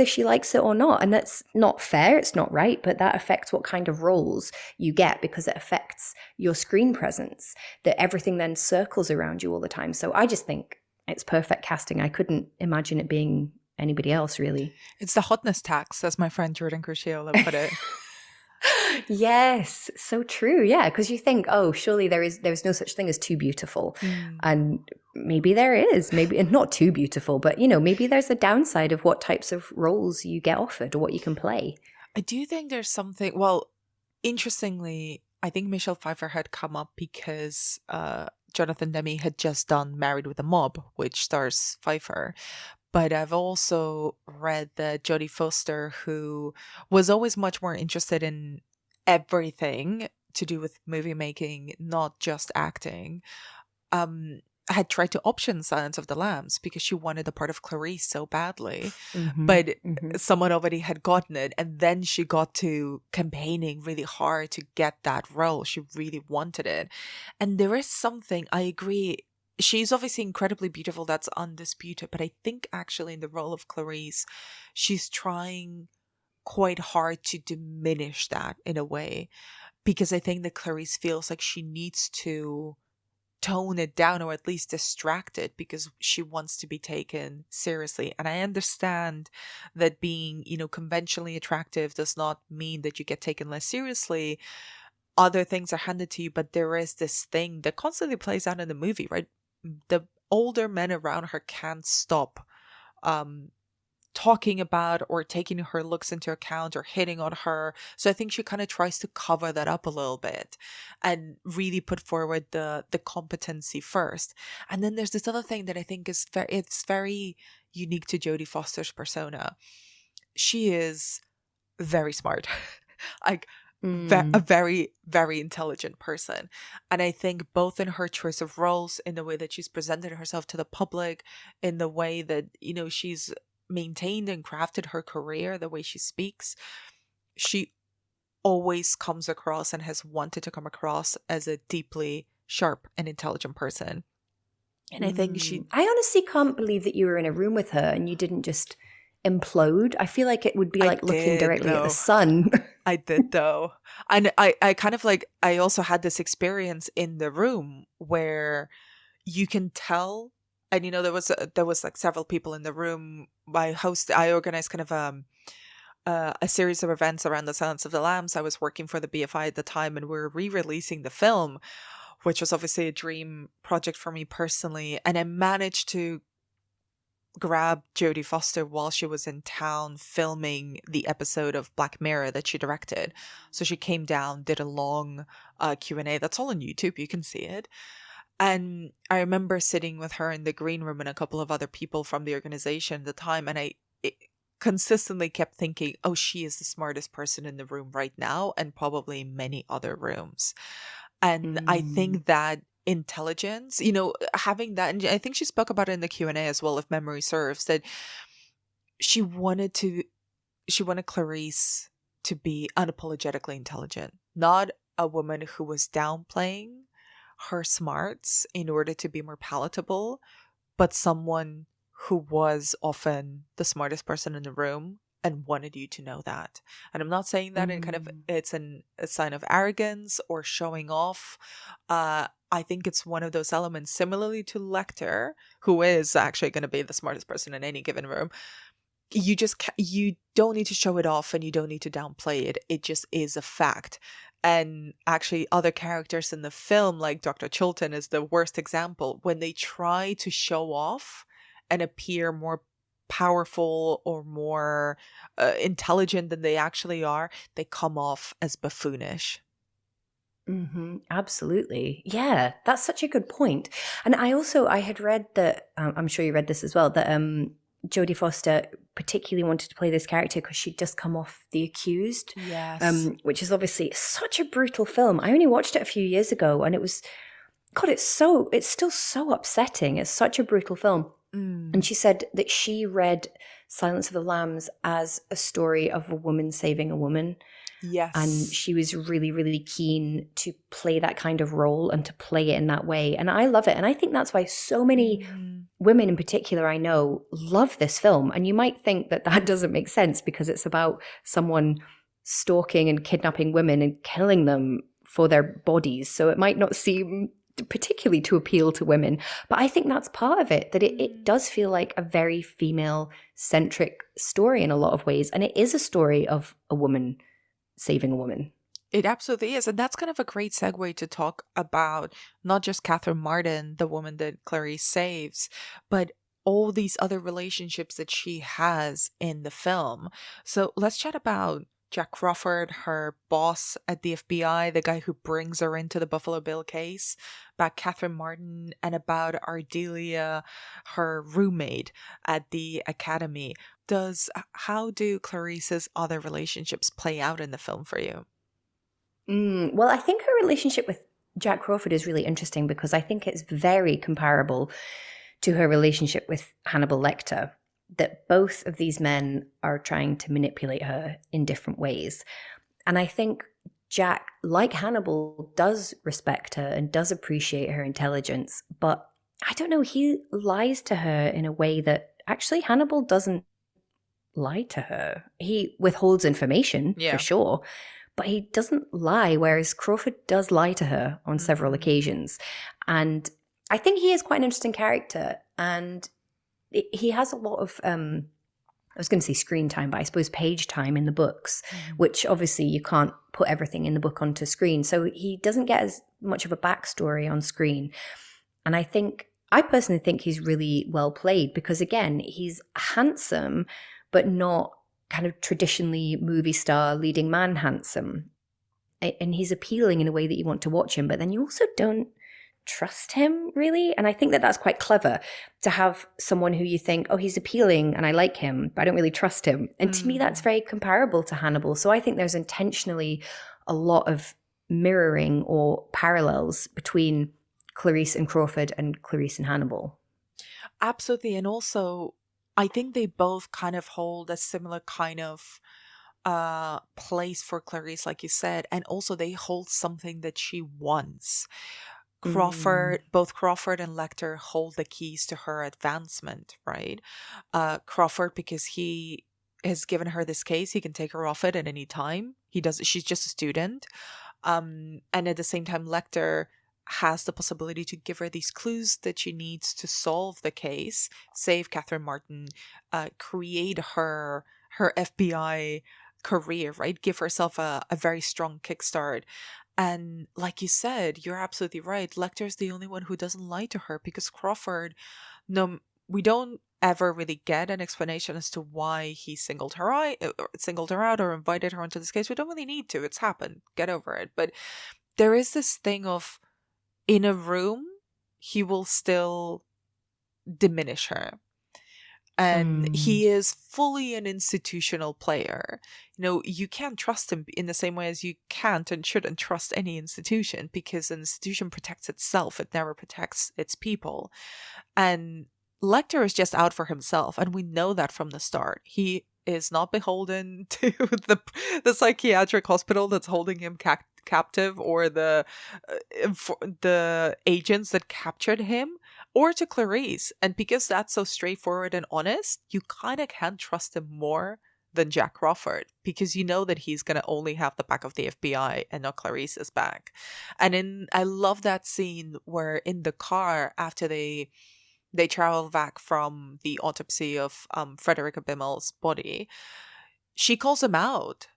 she likes it or not. And that's not fair, it's not right, but that affects what kind of roles you get, because it affects your screen presence, that everything then circles around you all the time. So I just think it's perfect casting. I couldn't imagine it being anybody else, really. It's the hotness tax, as my friend Jordan Crucchiola put it. Yes, so true. Yeah, because you think, oh, surely there's no such thing as too beautiful. And maybe there is, maybe not too beautiful, but maybe there's a downside of what types of roles you get offered or what you can play. I do think there's something, well, interestingly, I think Michelle Pfeiffer had come up because Jonathan Demme had just done Married with a Mob, which stars Pfeiffer. But I've also read that Jodie Foster, who was always much more interested in everything to do with movie making, not just acting, had tried to option Silence of the Lambs because she wanted the part of Clarice so badly. But someone already had gotten it, and then she got to campaigning really hard to get that role. She really wanted it. And there is something, I agree, she's obviously incredibly beautiful, that's undisputed, but I think actually in the role of Clarice, she's trying quite hard to diminish that in a way, because I think that Clarice feels like she needs to tone it down, or at least distract it, because she wants to be taken seriously. And I understand that being, conventionally attractive does not mean that you get taken less seriously. Other things are handed to you, but there is this thing that constantly plays out in the movie, right? The older men around her can't stop talking about or taking her looks into account or hitting on her. So I think she kind of tries to cover that up a little bit and really put forward the competency first. And then there's this other thing that I think is very unique to Jodie Foster's persona. She is very smart. Like, a very, very intelligent person. And I think both in her choice of roles, in the way that she's presented herself to the public, in the way that, she's maintained and crafted her career, the way she speaks, she always comes across and has wanted to come across as a deeply sharp and intelligent person. And I think I honestly can't believe that you were in a room with her and you didn't just implode. I feel like it would be like looking directly at the sun. I did though. And I kind of like, I also had this experience in the room where you can tell, and there was like several people in the room. I organized kind of a series of events around the Silence of the Lambs. I was working for the BFI at the time, and we were re-releasing the film, which was obviously a dream project for me personally. And I managed to grab Jodie Foster while she was in town filming the episode of Black Mirror that she directed. So she came down, did a long Q&A. That's all on YouTube. You can see it. And I remember sitting with her in the green room and a couple of other people from the organization at the time. And I consistently kept thinking, oh, she is the smartest person in the room right now, and probably many other rooms. And I think that intelligence, having that, and I think she spoke about it in the Q&A as well, if memory serves, that she wanted Clarice to be unapologetically intelligent, not a woman who was downplaying her smarts in order to be more palatable, but someone who was often the smartest person in the room and wanted you to know that. And I'm not saying that in kind of it's a sign of arrogance or showing off. I think it's one of those elements, similarly to Lecter, who is actually going to be the smartest person in any given room. You don't need to show it off, and you don't need to downplay it. It just is a fact. And actually, other characters in the film, like Dr. Chilton, is the worst example. When they try to show off and appear more powerful or more intelligent than they actually are, they come off as buffoonish. Absolutely. Yeah, that's such a good point. And I had read that, I'm sure you read this as well, that Jodie Foster particularly wanted to play this character because she'd just come off The Accused. Yes. Which is obviously such a brutal film. I only watched it a few years ago, and it was, God, it's still so upsetting. It's such a brutal film. And she said that she read Silence of the Lambs as a story of a woman saving a woman. Yes. And she was really, really keen to play that kind of role and to play it in that way. And I love it. And I think that's why so many women in particular I know love this film. And you might think that that doesn't make sense because it's about someone stalking and kidnapping women and killing them for their bodies. So it might not seem particularly to appeal to women, but I think that's part of it, that it does feel like a very female-centric story in a lot of ways, and it is a story of a woman saving a woman. It absolutely is, and that's kind of a great segue to talk about not just Catherine Martin, the woman that Clarice saves, but all these other relationships that she has in the film. So let's chat about Jack Crawford, her boss at the FBI, the guy who brings her into the Buffalo Bill case, about Catherine Martin, and about Ardelia, her roommate at the academy. How do Clarice's other relationships play out in the film for you? Well, I think her relationship with Jack Crawford is really interesting because I think it's very comparable to her relationship with Hannibal Lecter, that both of these men are trying to manipulate her in different ways. And I think Jack, like Hannibal, does respect her and does appreciate her intelligence, but I don't know, he lies to her in a way that actually Hannibal doesn't lie to her. He withholds information, for sure, but he doesn't lie, whereas Crawford does lie to her on several occasions. And I think he is quite an interesting character, and he has a lot of, I was going to say screen time, but I suppose page time in the books, which obviously you can't put everything in the book onto screen. So he doesn't get as much of a backstory on screen. And I personally think he's really well played because, again, he's handsome, but not kind of traditionally movie star leading man handsome. And he's appealing in a way that you want to watch him, but then you also don't trust him really. And I think that that's quite clever, to have someone who you think, oh, he's appealing and I like him, but I don't really trust him. And to me, that's very comparable to Hannibal. So I think there's intentionally a lot of mirroring or parallels between Clarice and Crawford and Clarice and Hannibal. Absolutely. And also, I think they both kind of hold a similar kind of place for Clarice, like you said. And also they hold something that she wants. Both Crawford and Lecter hold the keys to her advancement, right? Crawford, because he has given her this case, he can take her off it at any time. She's just a student. And at the same time, Lecter has the possibility to give her these clues that she needs to solve the case, save Catherine Martin, create her her FBI career, right? Give herself a very strong kickstart. And like you said, you're absolutely right. Lecter's the only one who doesn't lie to her, because Crawford, no, we don't ever really get an explanation as to why he singled her out or invited her onto this case. We don't really need to. It's happened. Get over it. But there is this thing of, in a room, he will still diminish her. And he is fully an institutional player. You know, you can't trust him in the same way as you can't and shouldn't trust any institution, because an institution protects itself. It never protects its people. And Lecter is just out for himself, and we know that from the start. He is not beholden to the psychiatric hospital that's holding him captive, or the agents that captured him, or to Clarice. And because that's so straightforward and honest, you kind of can't trust him more than Jack Crawford, because you know that he's going to only have the back of the FBI and not Clarice's back. And I love that scene where in the car, after they travel back from the autopsy of Frederica Bimmel's body, she calls him out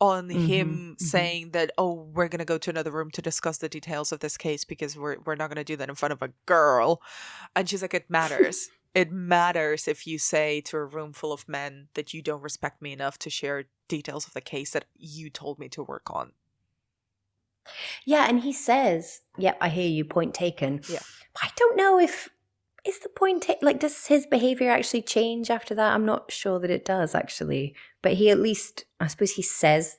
on him saying that, oh, we're going to go to another room to discuss the details of this case, because we're not going to do that in front of a girl. And she's like, it matters. It matters if you say to a room full of men that you don't respect me enough to share details of the case that you told me to work on. Yeah, and he says, yep, I hear you, point taken. Yeah. I don't know if, is the point, does his behavior actually change after that? I'm not sure that it does, actually. But he at least, I suppose he says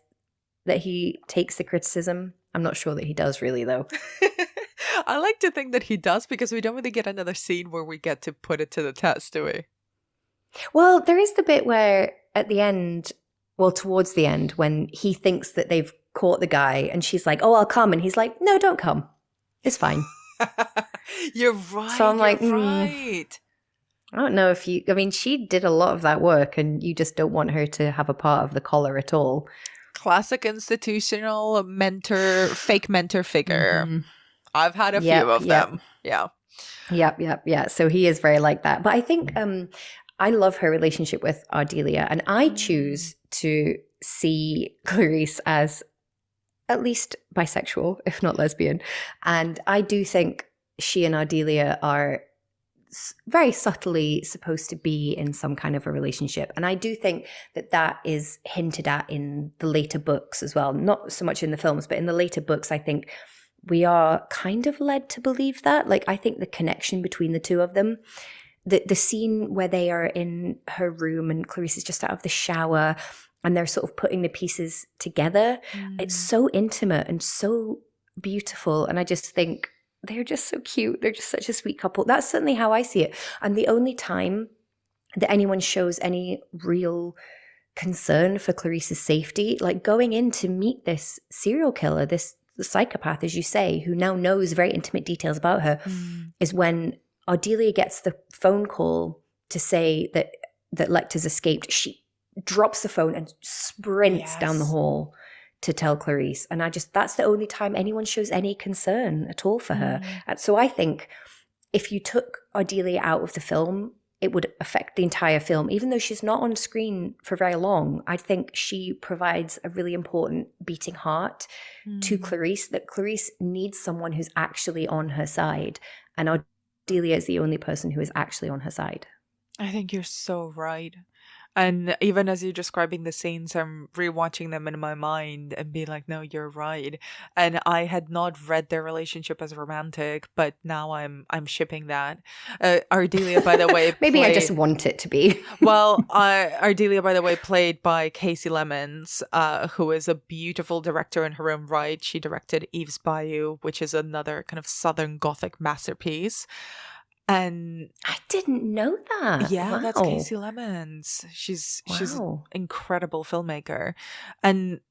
that he takes the criticism. I'm not sure that he does really, though. I like to think that he does, because we don't really get another scene where we get to put it to the test, do we? Well, there is the bit where at the end, well, towards the end, when he thinks that they've caught the guy and she's like, oh, I'll come. And he's like, no, don't come. It's fine. You're right. So I'm like, right. I don't know if you, I mean, she did a lot of that work and you just don't want her to have a part of the collar at all. Classic institutional mentor, fake mentor figure. I've had a few of them. Yeah. Yep. So he is very like that. But I think I love her relationship with Ardelia, and I choose to see Clarice as at least bisexual, if not lesbian. And I do think she and Ardelia are very subtly supposed to be in some kind of a relationship. And I do think that that is hinted at in the later books as well. Not so much in the films, but in the later books, I think we are kind of led to believe that. Like, I think the connection between the two of them, the scene where they are in her room and Clarice is just out of the shower and they're sort of putting the pieces together. It's so intimate and so beautiful. And I just think they're just so cute. They're just such a sweet couple. That's certainly how I see it. And the only time that anyone shows any real concern for Clarice's safety, like going in to meet this serial killer, this psychopath, as you say, who now knows very intimate details about her, is when Ardelia gets the phone call to say that Lecter's escaped. She drops the phone and sprints down the hall to tell Clarice. And that's the only time anyone shows any concern at all for her. And so I think if you took Ardelia out of the film, it would affect the entire film. Even though she's not on screen for very long, I think she provides a really important beating heart to Clarice, that Clarice needs someone who's actually on her side. And Ardelia is the only person who is actually on her side. I think you're so right. And even as you're describing the scenes, I'm rewatching them in my mind and being like, no, you're right. And I had not read their relationship as romantic, but now I'm shipping that. Ardelia, by the way, maybe I just want it to be. Well, Ardelia, by the way, played by Casey Lemons, who is a beautiful director in her own right. She directed Eve's Bayou, which is another kind of Southern Gothic masterpiece. And I didn't know that. Yeah, wow. That's Casey Lemons. She's an incredible filmmaker. And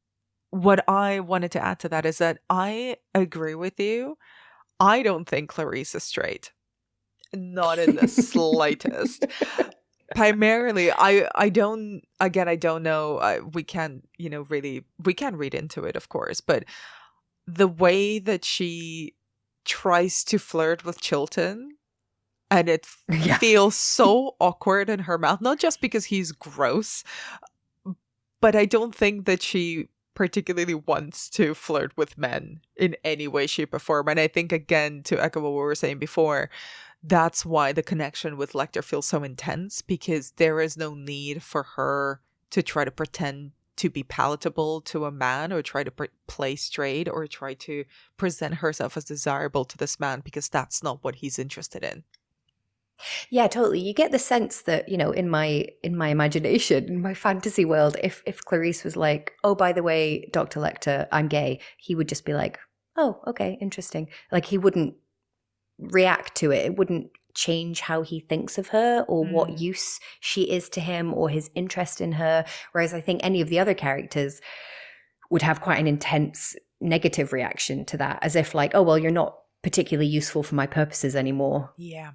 what I wanted to add to that is that I agree with you. I don't think Clarice is straight. Not in the slightest. Primarily, I don't know. We can't read into it, of course. But the way that she tries to flirt with Chilton, and it feels so awkward in her mouth, not just because he's gross, But I don't think that she particularly wants to flirt with men in any way, shape, or form. And I think, again, to echo what we were saying before, that's why the connection with Lecter feels so intense, because there is no need for her to try to pretend to be palatable to a man, or try to play straight, or try to present herself as desirable to this man, because that's not what he's interested in. Yeah, totally. You get the sense that, you know, in my imagination, in my fantasy world, if Clarice was like, oh, by the way, Dr. Lecter, I'm gay, he would just be like, oh, okay, interesting. Like, he wouldn't react to it. It wouldn't change how he thinks of her, or what use she is to him, or his interest in her. Whereas I think any of the other characters would have quite an intense negative reaction to that, as if like, oh, well, you're not particularly useful for my purposes anymore. Yeah.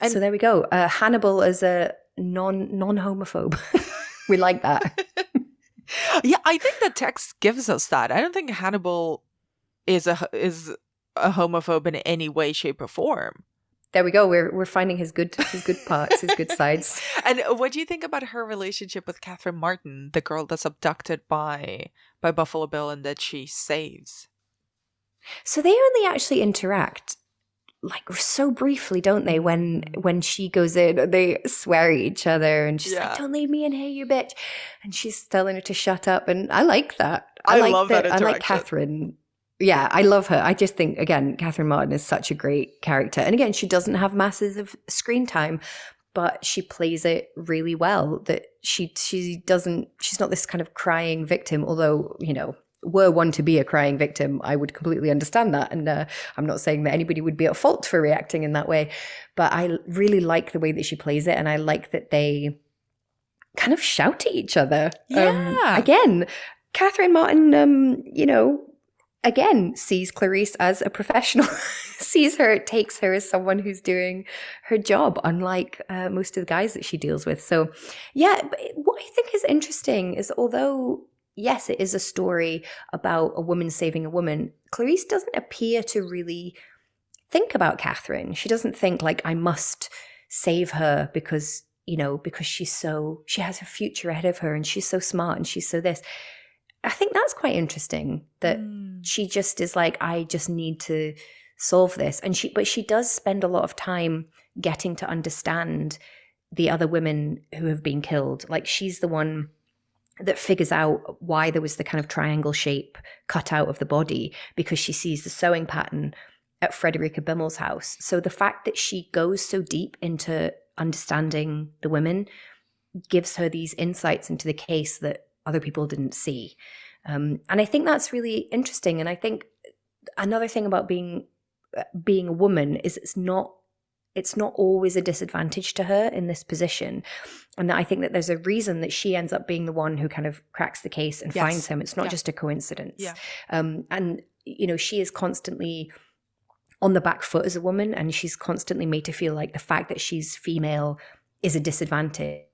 And so there we go. Hannibal as a non-homophobe. We like that. Yeah, I think the text gives us that. I don't think Hannibal is a homophobe in any way, shape, or form. There we go. We're finding his good parts, his good sides. And what do you think about her relationship with Catherine Martin, the girl that's abducted by Buffalo Bill and that she saves? So they only actually interact like so briefly, don't they? When she goes in, they swear at each other, and she's like, "Don't leave me in here, you bitch," and she's telling her to shut up. And I like that. I love that interaction. I like Catherine. Yeah, I love her. I just think, again, Catherine Martin is such a great character, and again, she doesn't have masses of screen time, but she plays it really well. That she's not this kind of crying victim, although, you know, were one to be a crying victim, I would completely understand that. And I'm not saying that anybody would be at fault for reacting in that way, but I really like the way that she plays it. And I like that they kind of shout at each other. Yeah. Again, Catherine Martin, you know, again, sees Clarice as a professional, takes her as someone who's doing her job, unlike most of the guys that she deals with. So yeah, but what I think is interesting is, although yes, it is a story about a woman saving a woman, Clarice doesn't appear to really think about Catherine. She doesn't think like, I must save her because, you know, because she has her future ahead of her and she's so smart and she's so this. I think that's quite interesting that she just is like, I just need to solve this. But she does spend a lot of time getting to understand the other women who have been killed. Like, she's the one that figures out why there was the kind of triangle shape cut out of the body, because she sees the sewing pattern at Frederica Bimmel's house. So the fact that she goes so deep into understanding the women gives her these insights into the case that other people didn't see. And I think that's really interesting. And I think another thing about being a woman is it's not always a disadvantage to her in this position. And that I think that there's a reason that she ends up being the one who kind of cracks the case and finds him. It's not just a coincidence. Yeah. And, you know, she is constantly on the back foot as a woman, and she's constantly made to feel like the fact that she's female is a disadvantage.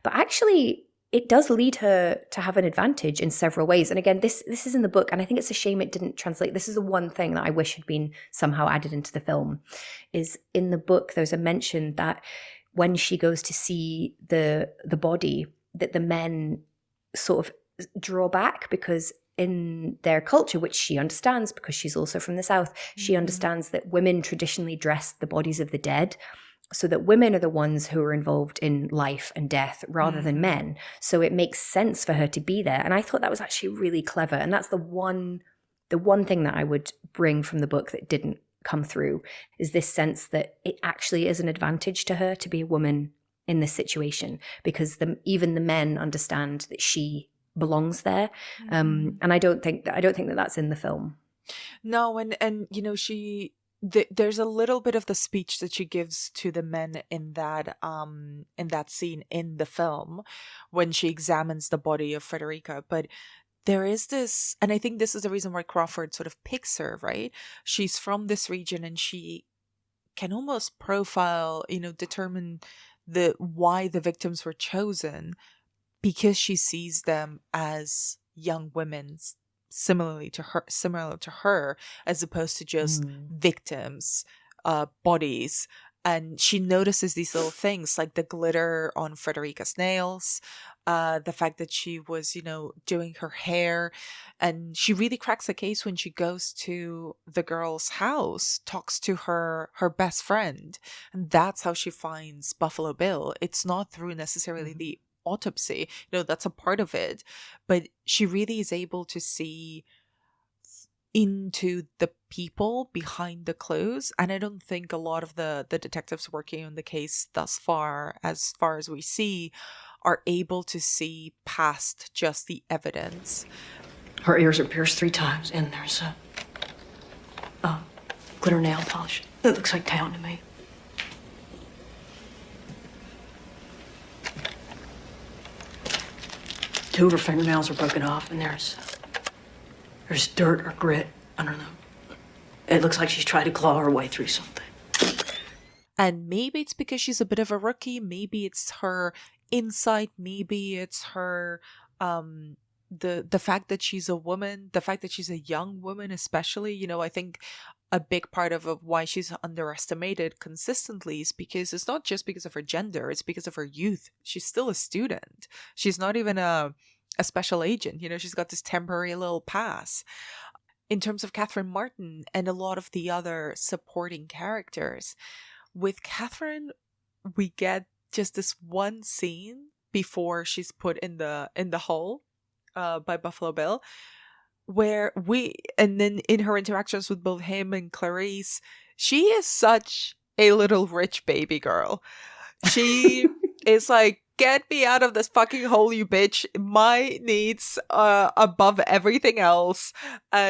But actually, it does lead her to have an advantage in several ways. And again, this is in the book, and I think it's a shame it didn't translate. This is the one thing that I wish had been somehow added into the film, is in the book there's a mention that when she goes to see the body, that the men sort of draw back, because in their culture, which she understands because she's also from the South, she understands that women traditionally dress the bodies of the dead, so that women are the ones who are involved in life and death rather than men. So it makes sense for her to be there. And I thought that was actually really clever. And that's the one thing that I would bring from the book that didn't come through, is this sense that it actually is an advantage to her to be a woman in this situation, because even the men understand that she belongs there. And I don't think that that's in the film. No, and you know, there's a little bit of the speech that she gives to the men in that scene in the film when she examines the body of Frederica. But there is this, and I think this is the reason why Crawford sort of picks her, right? She's from this region, and she can almost profile, you know, determine why the victims were chosen, because she sees them as young women, similar to her, as opposed to just victims, bodies, And she notices these little things like the glitter on Frederica's nails, the fact that she was, doing her hair. And she really cracks the case when she goes to the girl's house, talks to her best friend. And that's how she finds Buffalo Bill. It's not through necessarily the autopsy. That's a part of it. But she really is able to see into the people behind the clues, and I don't think a lot of the detectives working on the case thus far as we see, are able to see past just the evidence. Her ears are pierced 3 times, and there's a glitter nail polish. It looks like town to me. Two of her fingernails are broken off, and there's dirt or grit under them. It looks like she's tried to claw her way through something. And maybe it's because she's a bit of a rookie. Maybe it's her insight. Maybe it's her, the fact that she's a woman, the fact that she's a young woman, especially. I think a big part of why she's underestimated consistently is because it's not just because of her gender. It's because of her youth. She's still a student. She's not even a special agent. She's got this temporary little pass. In terms of Catherine Martin and a lot of the other supporting characters, with Catherine, we get just this one scene before she's put in the hole by Buffalo Bill, and then in her interactions with both him and Clarice, she is such a little rich baby girl. She is like, get me out of this fucking hole, you bitch. My needs above everything else.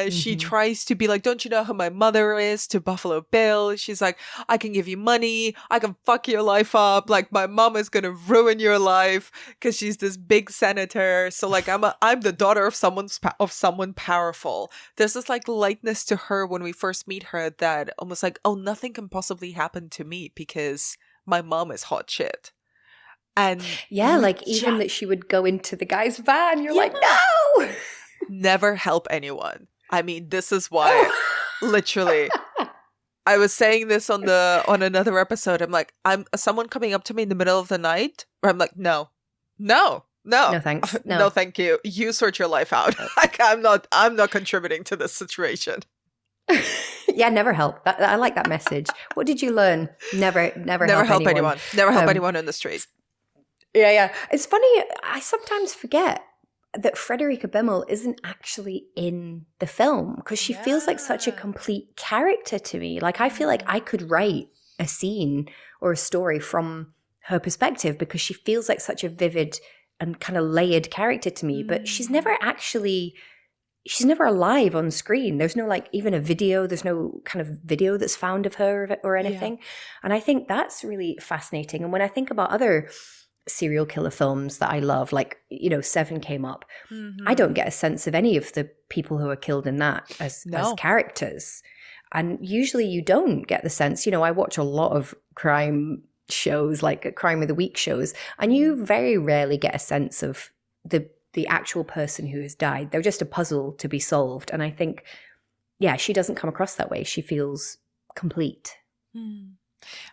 She tries to be like, don't you know who my mother is, to Buffalo Bill. She's like, I can give you money. I can fuck your life up. Like, my mom is going to ruin your life because she's this big senator. So like, I'm the daughter of someone powerful. There's this like lightness to her when we first meet her that almost like, oh, nothing can possibly happen to me because my mom is hot shit. And yeah, like even that she would go into the guy's van, you're like, no! Never help anyone. I mean, this is why literally I was saying this on another episode. I'm like, I'm someone coming up to me in the middle of the night where I'm like, no thanks. No, thank you. You sort your life out. Like, I'm not contributing to this situation. Yeah, never help. I like that message. What did you learn? Never help anyone. Never help anyone in the street. Yeah. It's funny, I sometimes forget that Frederica Bimmel isn't actually in the film because she feels like such a complete character to me. Like, I feel like I could write a scene or a story from her perspective because she feels like such a vivid and kind of layered character to me, but she's never alive on screen. There's no like even a video. There's no kind of video that's found of her or anything. Yeah. And I think that's really fascinating. And when I think about other serial killer films that I love, like, Seven came up, I don't get a sense of any of the people who are killed in that as characters. And usually you don't get the sense, I watch a lot of crime shows, like Crime of the Week shows, and you very rarely get a sense of the actual person who has died. They're just a puzzle to be solved. And I think, she doesn't come across that way. She feels complete.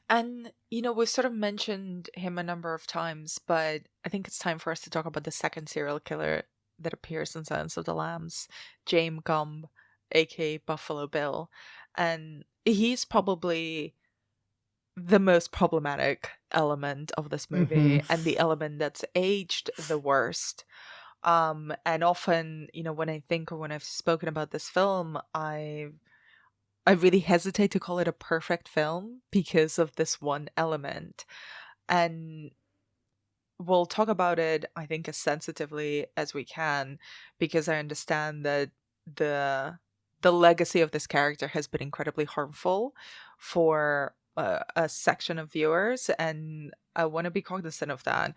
And, we've sort of mentioned him a number of times, but I think it's time for us to talk about the second serial killer that appears in Silence of the Lambs, James Gumb, aka Buffalo Bill. And he's probably the most problematic element of this movie and the element that's aged the worst. And often, when I think or when I've spoken about this film, I really hesitate to call it a perfect film because of this one element. And we'll talk about it, I think, as sensitively as we can, because I understand that the legacy of this character has been incredibly harmful for a section of viewers, and I want to be cognizant of that.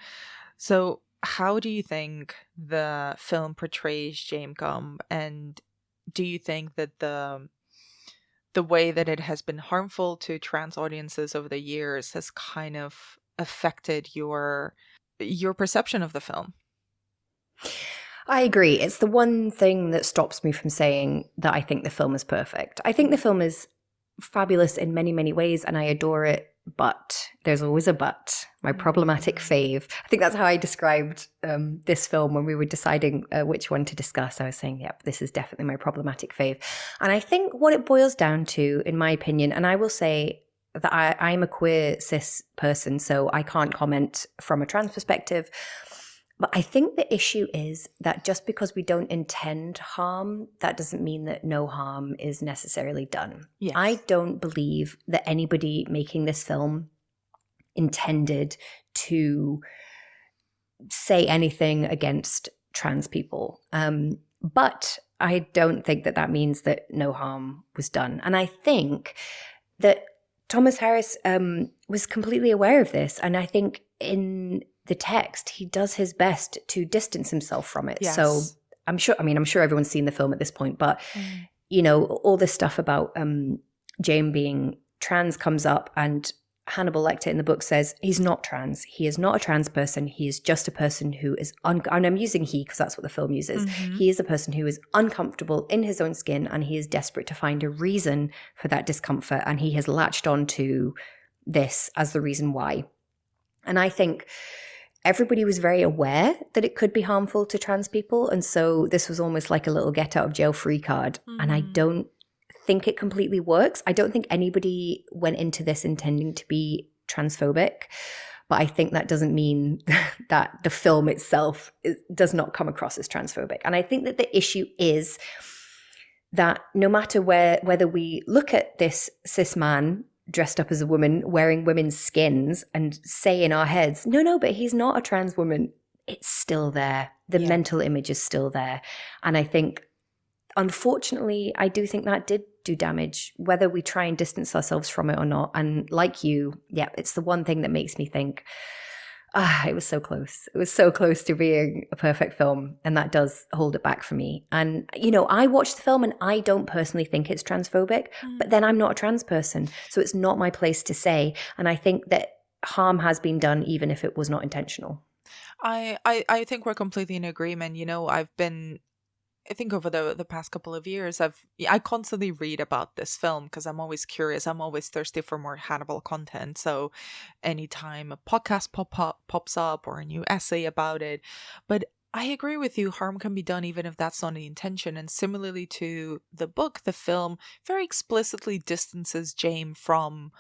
So how do you think the film portrays James Gumb, and do you think that the way that it has been harmful to trans audiences over the years has kind of affected your perception of the film? I agree. It's the one thing that stops me from saying that I think the film is perfect. I think the film is fabulous in many, many ways, and I adore it but there's always a but. My problematic fave. I think that's how I described this film when we were deciding which one to discuss. I was saying, yep, this is definitely my problematic fave. And I think what it boils down to, in my opinion, and I will say that I'm a queer cis person, so I can't comment from a trans perspective. But I think the issue is that just because we don't intend harm, that doesn't mean that no harm is necessarily done. Yes. I don't believe that anybody making this film intended to say anything against trans people. But I don't think that that means that no harm was done. And I think that Thomas Harris was completely aware of this. And I think in the text, he does his best to distance himself from it. Yes. So I'm sure everyone's seen the film at this point, but you know, all this stuff about Jane being trans comes up, and Hannibal Lecter in the book says he's not trans. He is not a trans person. He is just a person who is, and I'm using he because that's what the film uses. He is a person who is uncomfortable in his own skin, and he is desperate to find a reason for that discomfort. And he has latched onto this as the reason why. And I think everybody was very aware that it could be harmful to trans people. And so this was almost like a little get out of jail free card. And I don't think it completely works. I don't think anybody went into this intending to be transphobic, but I think that doesn't mean that the film itself does not come across as transphobic. And I think that the issue is that no matter whether we look at this cis man dressed up as a woman wearing women's skins and say in our heads, no, but he's not a trans woman, it's still there. The mental image is still there. And I think, unfortunately, I do think that did do damage, whether we try and distance ourselves from it or not. And like you, it's the one thing that makes me think, it was so close. It was so close to being a perfect film. And that does hold it back for me. And, you know, I watched the film and I don't personally think it's transphobic, but then I'm not a trans person. So it's not my place to say. And I think that harm has been done, even if it was not intentional. I think we're completely in agreement. You know, I think over the past couple of years, I constantly read about this film because I'm always curious. I'm always thirsty for more Hannibal content. So anytime a podcast pops up or a new essay about it. But I agree with you. Harm can be done even if that's not the intention. And similarly to the book, the film very explicitly distances James from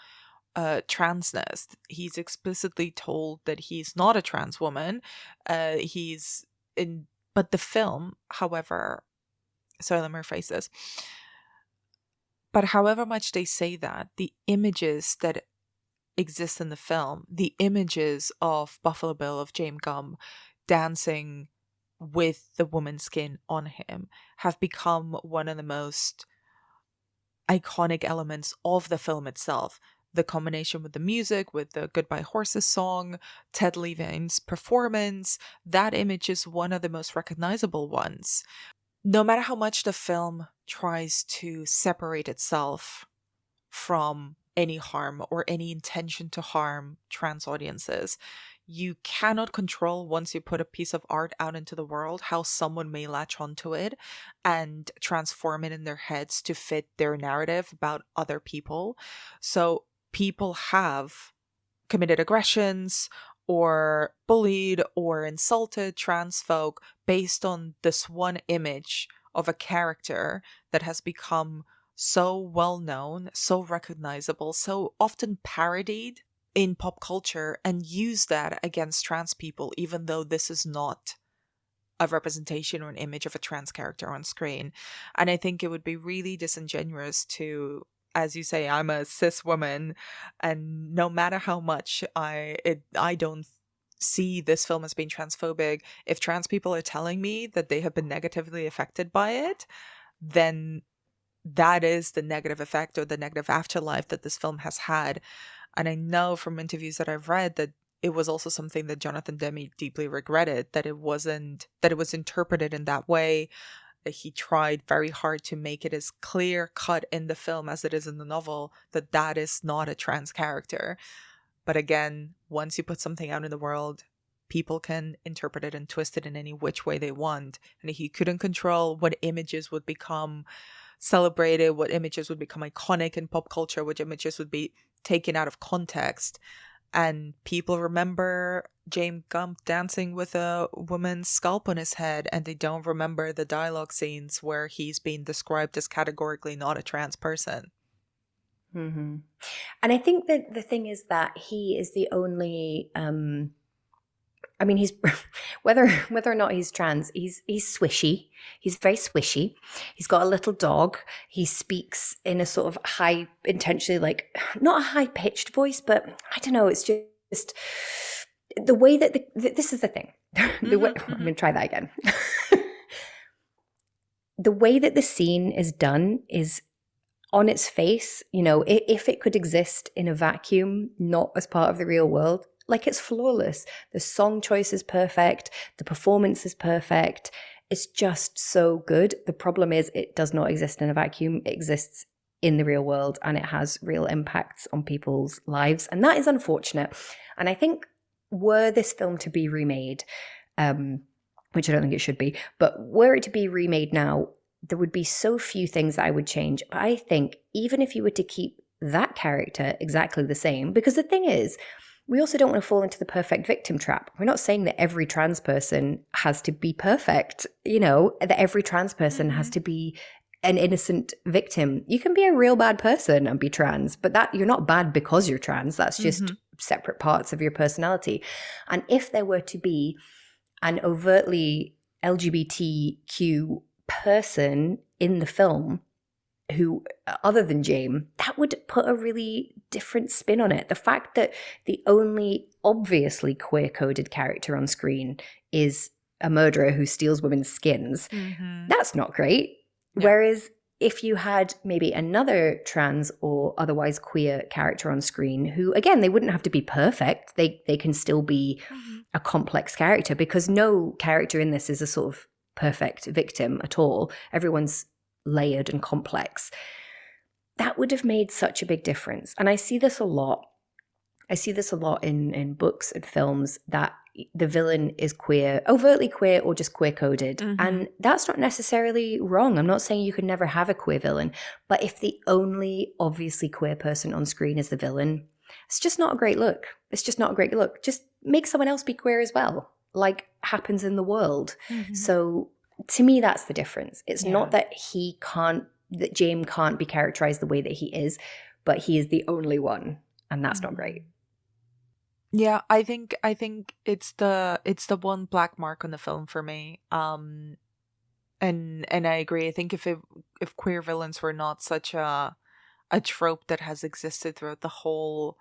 transness. He's explicitly told that he's not a trans woman. But the film, however, sorry, let me rephrase this. But however much they say that, the images that exist in the film, the images of Buffalo Bill, of James Gumb, dancing with the woman's skin on him, have become one of the most iconic elements of the film itself. The combination with the music, with the Goodbye Horses song, Ted Levine's performance, that image is one of the most recognizable ones. No matter how much the film tries to separate itself from any harm or any intention to harm trans audiences, you cannot control, once you put a piece of art out into the world, how someone may latch onto it and transform it in their heads to fit their narrative about other people. So people have committed aggressions or bullied or insulted trans folk based on this one image of a character that has become so well known, so recognizable, so often parodied in pop culture, and use that against trans people, even though this is not a representation or an image of a trans character on screen. And I think it would be really disingenuous to, as you say, I'm a cis woman, and no matter how much I don't see this film as being transphobic, if trans people are telling me that they have been negatively affected by it, then that is the negative effect or the negative afterlife that this film has had. And I know from interviews that I've read that it was also something that Jonathan Demme deeply regretted, that it was interpreted in that way. He tried very hard to make it as clear cut in the film as it is in the novel, that is not a trans character. But again, once you put something out in the world, people can interpret it and twist it in any which way they want. And he couldn't control what images would become celebrated, what images would become iconic in pop culture, which images would be taken out of context. And people remember James Gump dancing with a woman's scalp on his head, and they don't remember the dialogue scenes where he's being described as categorically not a trans person. Mm-hmm. And I think that the thing is that he is the only... I mean, he's whether or not he's trans, he's swishy. He's very swishy. He's got a little dog. He speaks in a sort of high, intentionally, like, not a high-pitched voice, but I don't know. It's just the way that this is the thing. I'm going to try that again. The way that the scene is done is on its face. You know, if it could exist in a vacuum, not as part of the real world, like, it's flawless. The song choice is perfect. The performance is perfect. It's just so good. The problem is it does not exist in a vacuum. It exists in the real world, and it has real impacts on people's lives. And that is unfortunate. And I think were this film to be remade, which I don't think it should be, but were it to be remade now, there would be so few things that I would change. But I think even if you were to keep that character exactly the same, because the thing is, we also don't want to fall into the perfect victim trap. We're not saying that every trans person has to be perfect, you know, that every trans person has to be an innocent victim. You can be a real bad person and be trans, but that you're not bad because you're trans. That's just separate parts of your personality. And if there were to be an overtly LGBTQ person in the film who, other than James, that would put a really different spin on it. The fact that the only obviously queer-coded character on screen is a murderer who steals women's skins, that's not great. Yeah. Whereas if you had maybe another trans or otherwise queer character on screen who, again, they wouldn't have to be perfect. They can still be a complex character, because no character in this is a sort of perfect victim at all. Everyone's layered and complex. That would have made such a big difference. And I see this a lot. I see this a lot in books and films, that the villain is queer, overtly queer, or just queer-coded. And that's not necessarily wrong. I'm not saying you could never have a queer villain. But if the only obviously queer person on screen is the villain, it's just not a great look. It's just not a great look. Just make someone else be queer as well, like happens in the world. So to me, that's the difference. It's not that that James can't be characterized the way that he is, but he is the only one, and that's not great. Yeah, I think it's the one black mark on the film for me. And I agree. I think if queer villains were not such a trope that has existed throughout the whole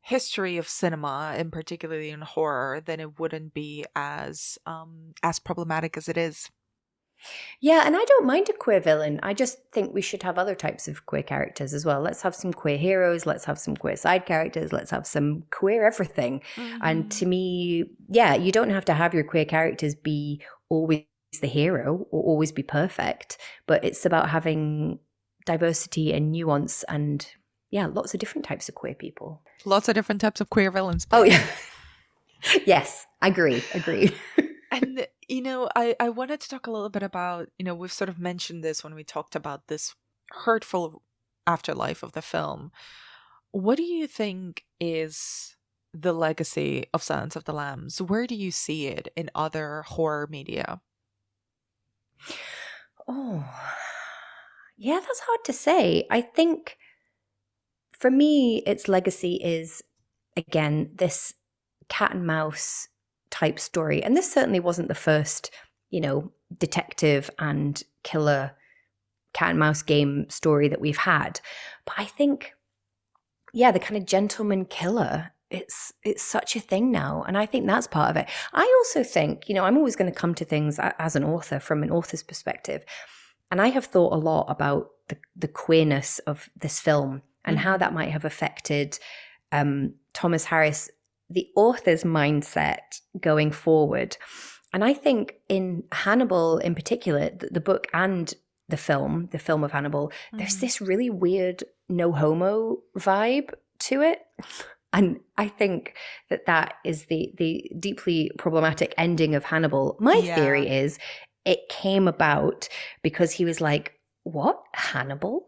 history of cinema, and particularly in horror, then it wouldn't be as problematic as it is. Yeah, and I don't mind a queer villain. I just think we should have other types of queer characters as well. Let's have some queer heroes. Let's have some queer side characters. Let's have some queer everything. And to me, yeah, you don't have to have your queer characters be always the hero or always be perfect, but it's about having diversity and nuance and, yeah, lots of different types of queer people. Lots of different types of queer villains. Oh, yeah. Yes, agree. And, you know, I wanted to talk a little bit about, you know, we've sort of mentioned this when we talked about this hurtful afterlife of the film. What do you think is the legacy of Silence of the Lambs? Where do you see it in other horror media? Oh, yeah, that's hard to say. I think for me, its legacy is, again, this cat and mouse type story. And this certainly wasn't the first, you know, detective and killer cat and mouse game story that we've had. But I think, yeah, the kind of gentleman killer, it's such a thing now. And I think that's part of it. I also think, you know, I'm always going to come to things as an author from an author's perspective. And I have thought a lot about the queerness of this film and how that might have affected Thomas Harris, the author's mindset going forward. And I think in Hannibal in particular, the book and the film of Hannibal, there's this really weird no homo vibe to it. And I think that is the deeply problematic ending of Hannibal. My theory is it came about because he was like, what? Hannibal?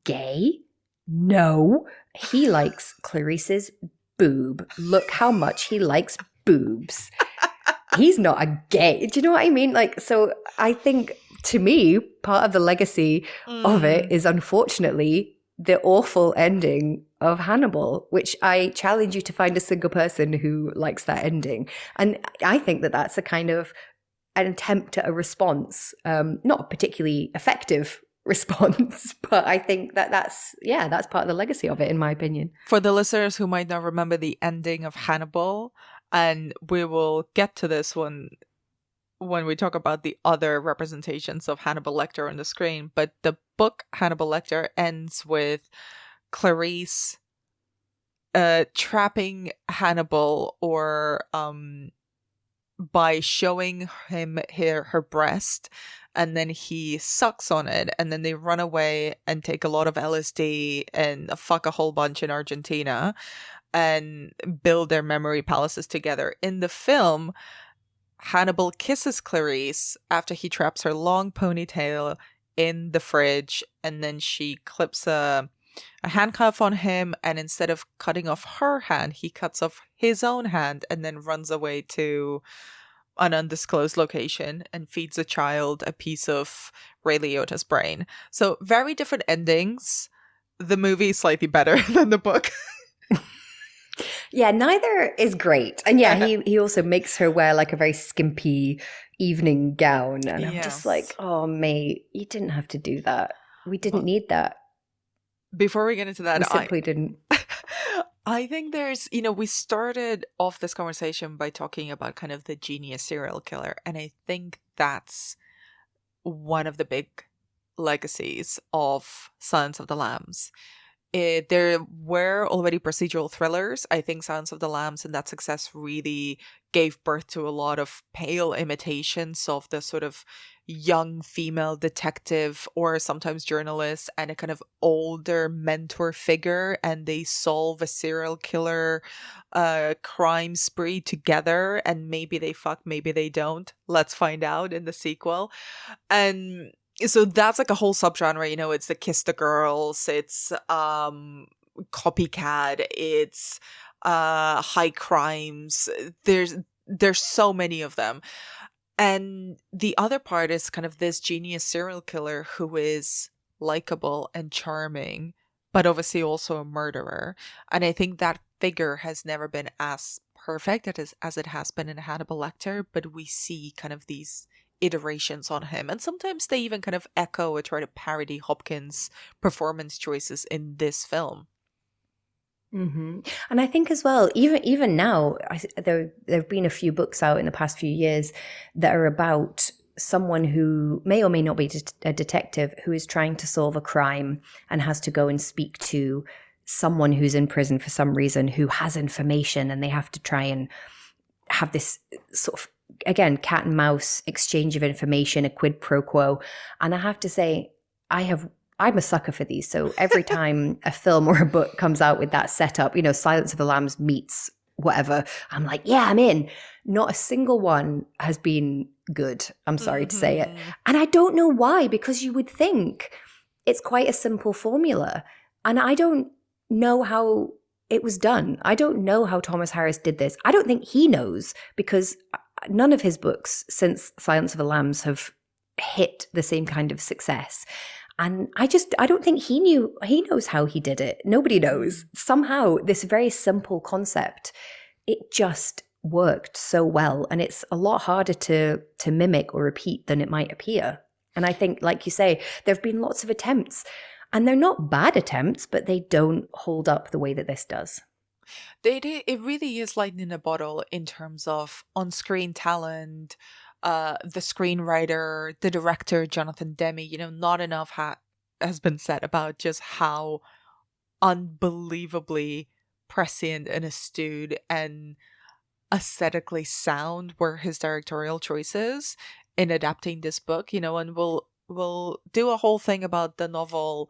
Gay? No, he likes Clarice's boob. Look how much he likes boobs. He's not a gay. Do you know what I mean? Like, so I think, to me, part of the legacy of it is, unfortunately, the awful ending of Hannibal, which I challenge you to find a single person who likes that ending. And I think that that's a kind of an attempt at a response, not a particularly effective response, but I think that that's part of the legacy of it, in my opinion. For the listeners who might not remember the ending of Hannibal, and we will get to this one when we talk about the other representations of Hannibal Lecter on the screen, but the book Hannibal Lecter ends with Clarice trapping Hannibal, or by showing him her breast, and then he sucks on it, and then they run away and take a lot of LSD and fuck a whole bunch in Argentina and build their memory palaces together. In the film, Hannibal kisses Clarice after he traps her long ponytail in the fridge, and then she clips a handcuff on him, and instead of cutting off her hand, he cuts off his own hand and then runs away to an undisclosed location and feeds a child a piece of Ray Liotta's brain. So very different endings. The movie is slightly better than the book. Yeah, neither is great. And yeah, he also makes her wear like a very skimpy evening gown. And I'm just like, oh, mate, you didn't have to do that. We didn't need that. Before we get into that, we simply didn't. I think there's, we started off this conversation by talking about kind of the genius serial killer. And I think that's one of the big legacies of Silence of the Lambs. There were already procedural thrillers. I think Silence of the Lambs and that success really gave birth to a lot of pale imitations of the sort of young female detective or sometimes journalist and a kind of older mentor figure, and they solve a serial killer crime spree together, and maybe they fuck, maybe they don't. Let's find out in the sequel. And so that's like a whole subgenre, it's the Kiss the Girls, it's copycat, it's high crimes. There's so many of them. And the other part is kind of this genius serial killer who is likable and charming, but obviously also a murderer. And I think that figure has never been as perfect as it has been in Hannibal Lecter, but we see kind of these iterations on him, and sometimes they even kind of echo or try to parody Hopkins' performance choices in this film. Mm-hmm. And I think as well, even now, there have been a few books out in the past few years that are about someone who may or may not be a detective who is trying to solve a crime and has to go and speak to someone who's in prison for some reason who has information, and they have to try and have this sort of, again, cat and mouse exchange of information, a quid pro quo. And I have to say, I'm a sucker for these. So every time a film or a book comes out with that setup, Silence of the Lambs meets whatever, I'm like, yeah, I'm in. Not a single one has been good. I'm sorry to say it. And I don't know why, because you would think it's quite a simple formula. And I don't know how it was done. I don't know how Thomas Harris did this. I don't think he knows, because none of his books since Silence of the Lambs have hit the same kind of success. And I don't think he knows how he did it. Nobody knows. Somehow this very simple concept, it just worked so well. And it's a lot harder to mimic or repeat than it might appear. And I think, like you say, there have been lots of attempts, and they're not bad attempts, but they don't hold up the way that this does. It really is lightning in a bottle in terms of on-screen talent, the screenwriter, the director, Jonathan Demme. Not enough has been said about just how unbelievably prescient and astute and aesthetically sound were his directorial choices in adapting this book. And we'll do a whole thing about the novel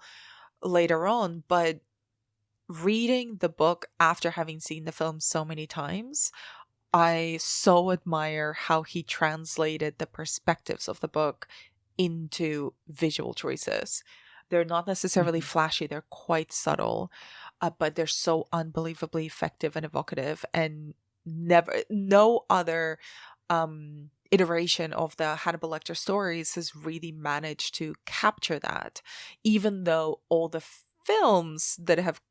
later on, but reading the book after having seen the film so many times, I so admire how he translated the perspectives of the book into visual choices. They're not necessarily flashy. They're quite subtle, but they're so unbelievably effective and evocative. And no other iteration of the Hannibal Lecter stories has really managed to capture that, even though all the films that have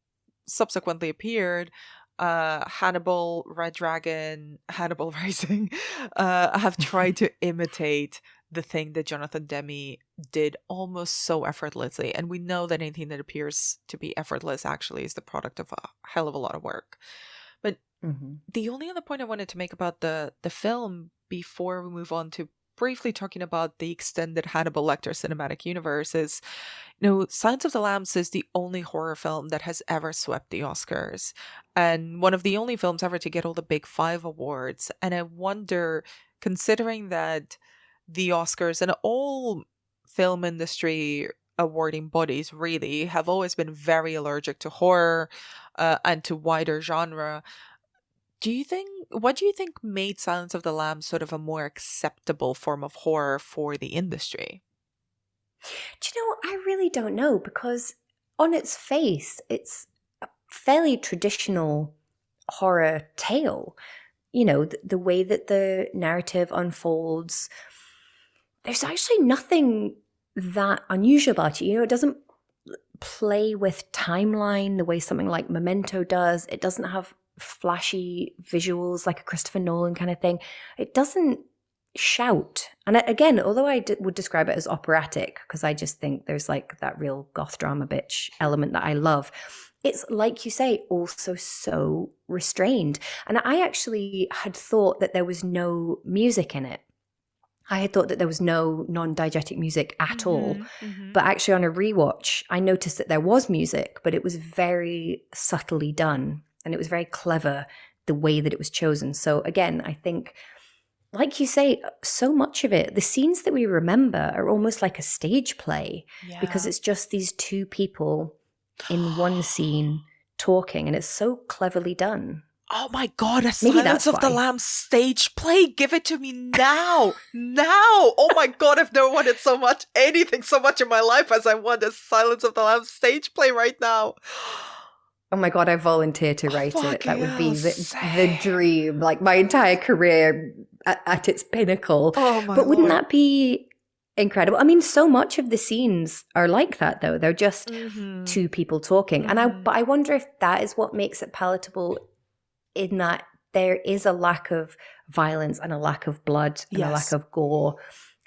subsequently appeared, Hannibal, Red Dragon, Hannibal Rising, have tried to imitate the thing that Jonathan Demme did almost so effortlessly. And we know that anything that appears to be effortless actually is the product of a hell of a lot of work. But the only other point I wanted to make about the film before we move on to briefly talking about the extended Hannibal Lecter Cinematic Universe is, Silence of the Lambs is the only horror film that has ever swept the Oscars, and one of the only films ever to get all the big 5 awards. And I wonder, considering that the Oscars and all film industry awarding bodies really have always been very allergic to horror and to wider genre, what do you think made Silence of the Lambs sort of a more acceptable form of horror for the industry? Do you know, I really don't know, because on its face, it's a fairly traditional horror tale. The way that the narrative unfolds, there's actually nothing that unusual about it. It doesn't play with timeline the way something like Memento does. It doesn't have flashy visuals like a Christopher Nolan kind of thing. It doesn't shout. And again, although I would describe it as operatic, because I just think there's like that real goth drama bitch element that I love, it's, like you say, also so restrained. And I actually had thought that there was no music in it. I had thought that there was no non-diegetic music at all. But actually on a rewatch, I noticed that there was music, but it was very subtly done. And it was very clever the way that it was chosen. So again, I think, like you say, so much of it, the scenes that we remember are almost like a stage play, because it's just these two people in one scene talking, and it's so cleverly done. Oh my God, a Silence of the Lambs stage play. Give it to me now. Oh my God, I've never wanted anything so much in my life as I want a Silence of the Lambs stage play right now. Oh my God, I volunteer to write it. That would be the dream, like my entire career at its pinnacle. Oh my But wouldn't Lord. that be incredible? I mean, so much of the scenes are like that, though. They're just two people talking. But I wonder if that is what makes it palatable, in that there is a lack of violence and a lack of blood and a lack of gore.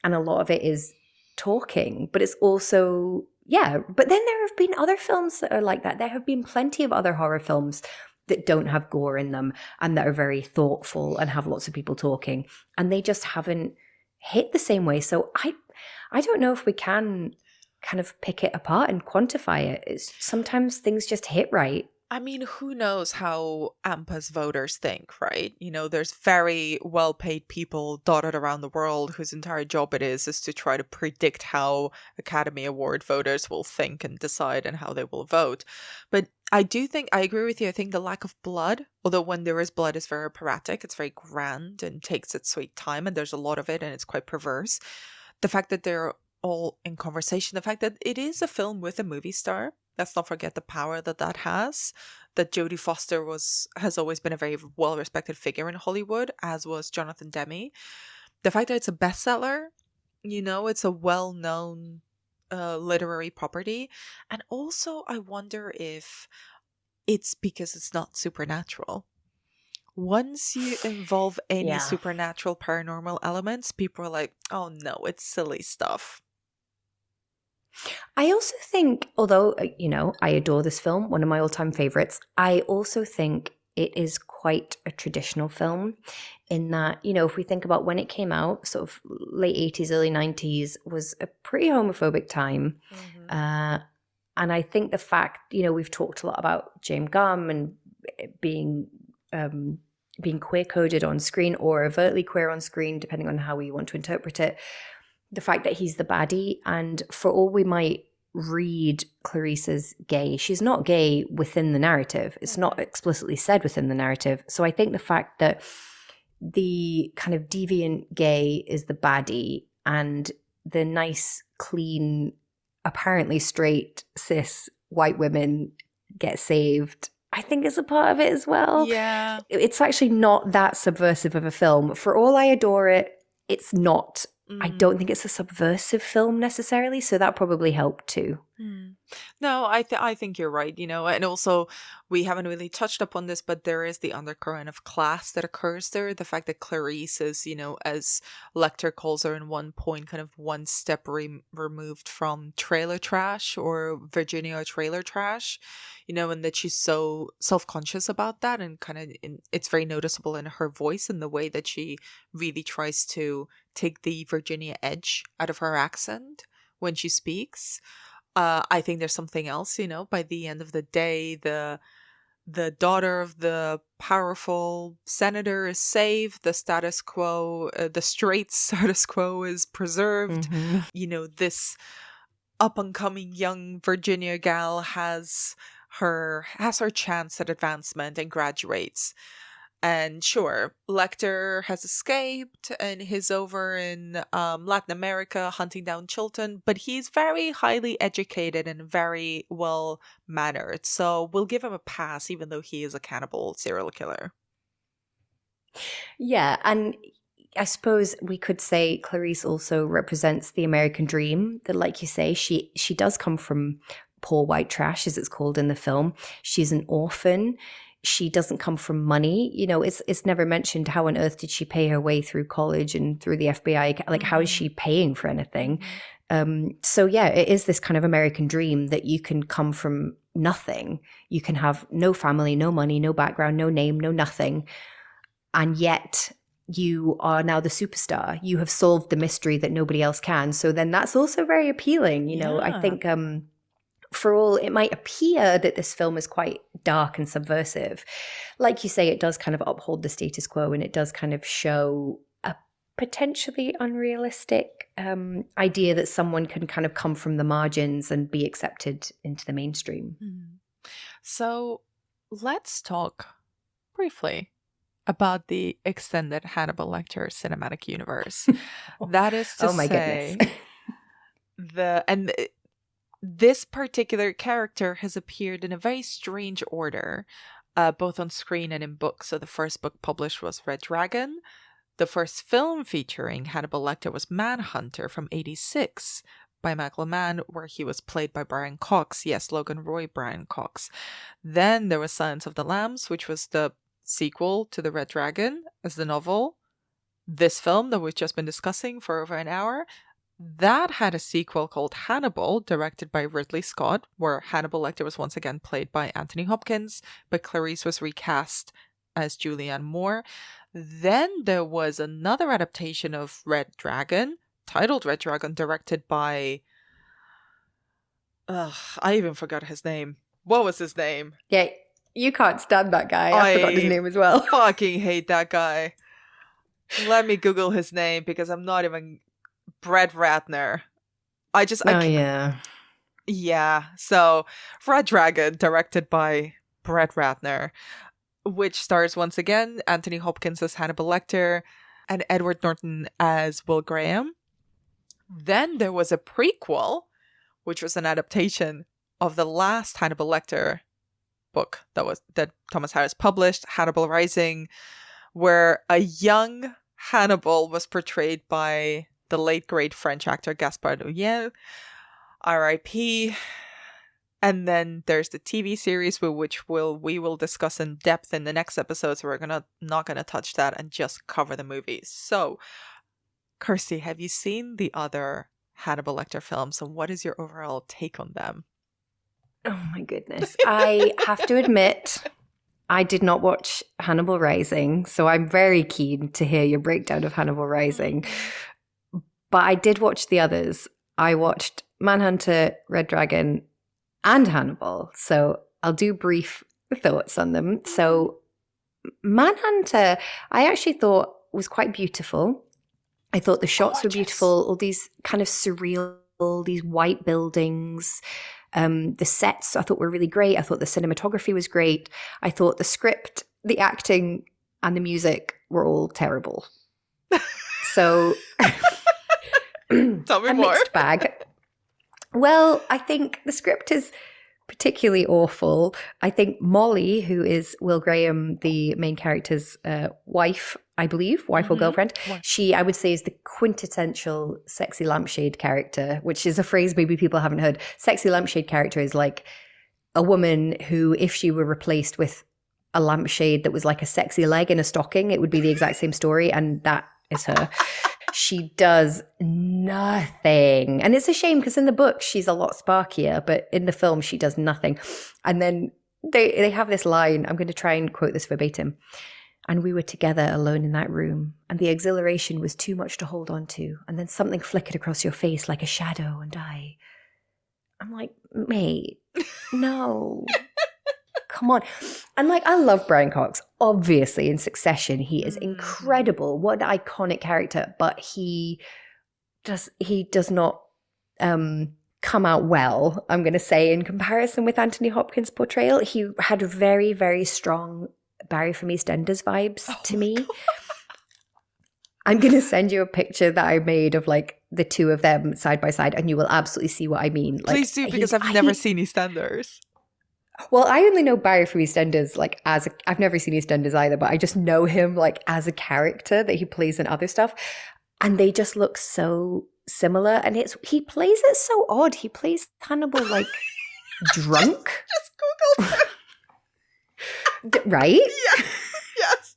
And a lot of it is talking, but it's also... Yeah, but then there have been other films that are like that. There have been plenty of other horror films that don't have gore in them and that are very thoughtful and have lots of people talking, and they just haven't hit the same way. So I don't know if we can kind of pick it apart and quantify it. It's sometimes things just hit right. I mean, who knows how AMPA's voters think, right? There's very well-paid people dotted around the world whose entire job it is to try to predict how Academy Award voters will think and decide and how they will vote. But I agree with you. I think the lack of blood, although when there is blood, is very operatic. It's very grand and takes its sweet time, and there's a lot of it, and it's quite perverse. The fact that they're all in conversation, the fact that it is a film with a movie star. Let's not forget the power that has. That Jodie Foster has always been a very well-respected figure in Hollywood, as was Jonathan Demme. The fact that it's a bestseller, it's a well-known literary property. And also, I wonder if it's because it's not supernatural. Once you involve any supernatural paranormal elements, people are like, oh no, it's silly stuff. I also think, although, I adore this film, one of my all-time favorites, I also think it is quite a traditional film in that, if we think about when it came out, sort of late 80s, early 90s, was a pretty homophobic time. And I think the fact, we've talked a lot about James Gunn and being queer-coded on screen or overtly queer on screen, depending on how we want to interpret it. The fact that he's the baddie, and for all we might read Clarice as gay, she's not gay within the narrative. It's not explicitly said within the narrative. So I think the fact that the kind of deviant gay is the baddie and the nice, clean, apparently straight cis white women get saved, I think is a part of it as well. Yeah. It's actually not that subversive of a film. For all I adore it, it's not. I don't think it's a subversive film necessarily, so that probably helped too. No, I think you're right, and also we haven't really touched upon this, but there is the undercurrent of class that occurs there. The fact that Clarice is, as Lecter calls her in one point, kind of one step removed from trailer trash or Virginia trailer trash, and that she's so self-conscious about that, and kind of it's very noticeable in her voice and the way that she really tries to take the Virginia edge out of her accent when she speaks. I think there's something else, by the end of the day, the daughter of the powerful senator is saved, the status quo, the straight status quo is preserved. This up and coming young Virginia gal has her chance at advancement and graduates. And sure, Lecter has escaped and he's over in Latin America hunting down Chilton, but he's very highly educated and very well mannered. So we'll give him a pass, even though he is a cannibal serial killer. Yeah, and I suppose we could say Clarice also represents the American dream. That, like you say, she does come from poor white trash, as it's called in the film. She's an orphan. She doesn't come from money. It's never mentioned how on earth did she pay her way through college and through the FBI. Like, how is she paying for anything? So yeah, it is this kind of American dream that you can come from nothing. You can have no family, no money, no background, no name, no nothing. And yet you are now the superstar. You have solved the mystery that nobody else can. So then that's also very appealing. I think for all it might appear that this film is quite dark and subversive, like you say, it does kind of uphold the status quo, and it does kind of show a potentially unrealistic idea that someone can kind of come from the margins and be accepted into the mainstream. So let's talk briefly about the extended Hannibal Lecter Cinematic Universe. That is to say, goodness. This particular character has appeared in a very strange order, both on screen and in books. So the first book published was Red Dragon. The first film featuring Hannibal Lecter was Manhunter from '86 by Michael Mann, where he was played by Brian Cox. Yes, Logan Roy Brian Cox. Then there was Silence of the Lambs, which was the sequel to the Red Dragon as the novel. This film that we've just been discussing for over an hour, that had a sequel called Hannibal, directed by Ridley Scott, where Hannibal Lecter was once again played by Anthony Hopkins, but Clarice was recast as Julianne Moore. Then there was another adaptation of Red Dragon, titled Red Dragon, directed by... I even forgot his name. What was his name? Yeah, you can't stand that guy. I forgot his name as well. Fucking hate that guy. Let me Google his name, because I'm not even... Brett Ratner. Yeah. So Red Dragon, directed by Brett Ratner, which stars once again Anthony Hopkins as Hannibal Lecter and Edward Norton as Will Graham. Then there was a prequel, which was an adaptation of the last Hannibal Lecter book that Thomas Harris published, Hannibal Rising, where a young Hannibal was portrayed by the late great French actor Gaspard Ulliel, R.I.P. And then there's the TV series, which we will discuss in depth in the next episode, so we're not gonna touch that and just cover the movies. So, Kirsty, have you seen the other Hannibal Lecter films, and what is your overall take on them? Oh my goodness. I have to admit, I did not watch Hannibal Rising, so I'm very keen to hear your breakdown of Hannibal Rising. But I did watch the others. I watched Manhunter, Red Dragon, and Hannibal. So I'll do brief thoughts on them. So Manhunter, I actually thought was quite beautiful. I thought the shots were beautiful, all these kind of surreal, these white buildings. The sets I thought were really great. I thought the cinematography was great. I thought the script, the acting, and the music were all terrible. So... Tell me more. Mixed bag. Well, I think the script is particularly awful. I think Molly, who is Will Graham, the main character's wife, I believe, wife or girlfriend, she, I would say, is the quintessential sexy lampshade character, which is a phrase maybe people haven't heard. Sexy lampshade character is like a woman who, if she were replaced with a lampshade that was like a sexy leg in a stocking, it would be the exact same story, and that is her. She does nothing. And it's a shame because in the book, she's a lot sparkier, but in the film, she does nothing. And then they have this line. I'm going to try and quote this verbatim. And we were together alone in that room, and the exhilaration was too much to hold on to. And then something flickered across your face like a shadow, and I'm like, mate, no. Come on. And like, I love Brian Cox. Obviously, in Succession, he is incredible. What an iconic character. But he does not come out well, I'm going to say, in comparison with Anthony Hopkins' portrayal. He had very, very strong Barry from EastEnders vibes to me. God. I'm going to send you a picture that I made of like the two of them side by side, and you will absolutely see what I mean. Like, please do, because I've never seen EastEnders. Well, I only know Barry from EastEnders like I've never seen EastEnders either, but I just know him like as a character that he plays in other stuff, and they just look so similar. And he plays it so odd. He plays Hannibal like drunk. Just Google it. Right? Yeah. Yes.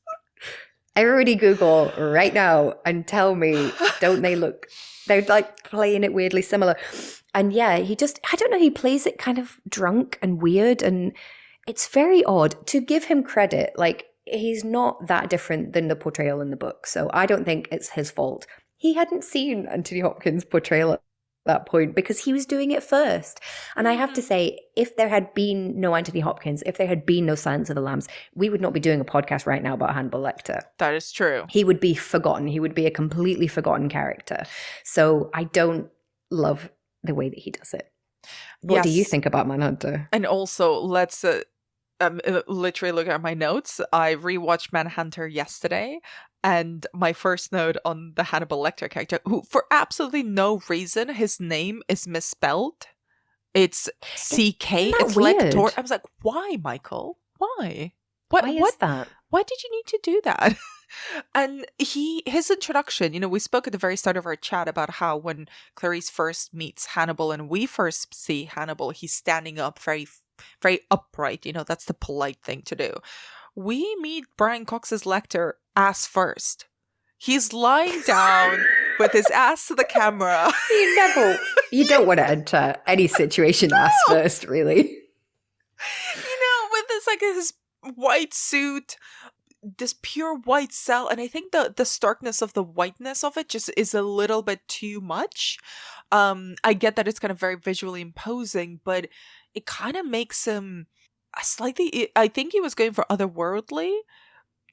Everybody Google right now and tell me, don't they look? They're like playing it weirdly similar. And yeah, I don't know, he plays it kind of drunk and weird, and it's very odd. To give him credit, like, he's not that different than the portrayal in the book, so I don't think it's his fault. He hadn't seen Anthony Hopkins' portrayal at that point because he was doing it first. And I have to say, if there had been no Anthony Hopkins, if there had been no Silence of the Lambs, we would not be doing a podcast right now about Hannibal Lecter. That is true. He would be forgotten. He would be a completely forgotten character. So I don't love the way that he does it. What do you think about Manhunter? And also, let's literally look at my notes. I rewatched Manhunter yesterday, and my first note on the Hannibal Lecter character, who for absolutely no reason his name is misspelled. It's CK. It's Lecter. I was like, why, Michael? Why? Why is that? Why did you need to do that? And his introduction, we spoke at the very start of our chat about how when Clarice first meets Hannibal and we first see Hannibal, he's standing up very, very upright. That's the polite thing to do. We meet Brian Cox's Lecter ass first. He's lying down with his ass to the camera. You don't want to enter any situation ass first, really. With this, like, his white suit, this pure white cell, and I think the starkness of the whiteness of it just is a little bit too much. I get that it's kind of very visually imposing, but it kind of makes him slightly, I think he was going for otherworldly,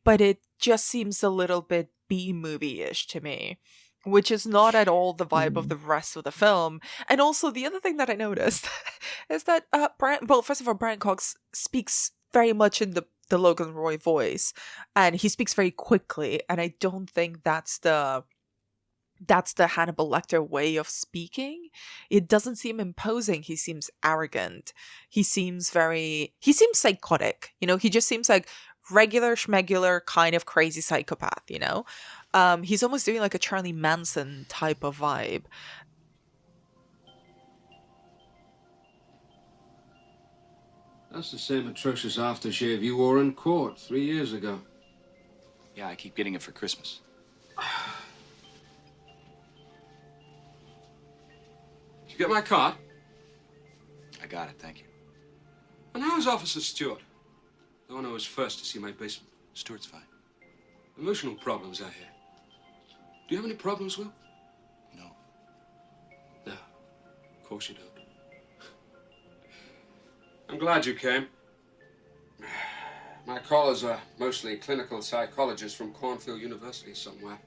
but it just seems a little bit B-movie-ish to me, which is not at all the vibe of the rest of the film. And also the other thing that I noticed is that first of all, Brian Cox speaks very much in the Logan Roy voice, and he speaks very quickly, and I don't think that's the Hannibal Lecter way of speaking. It doesn't seem imposing. He seems arrogant. He seems psychotic. He just seems like regular schmegular kind of crazy psychopath, He's almost doing like a Charlie Manson type of vibe. That's the same atrocious aftershave you wore in court 3 years ago. Yeah, I keep getting it for Christmas. Did you get my card? I got it, thank you. And how's Officer Stewart? The one who was first to see my basement. Stewart's fine. Emotional problems, I hear. Do you have any problems, Will? No. No, of course you don't. I'm glad you came. My callers are mostly clinical psychologists from Cornfield University somewhere.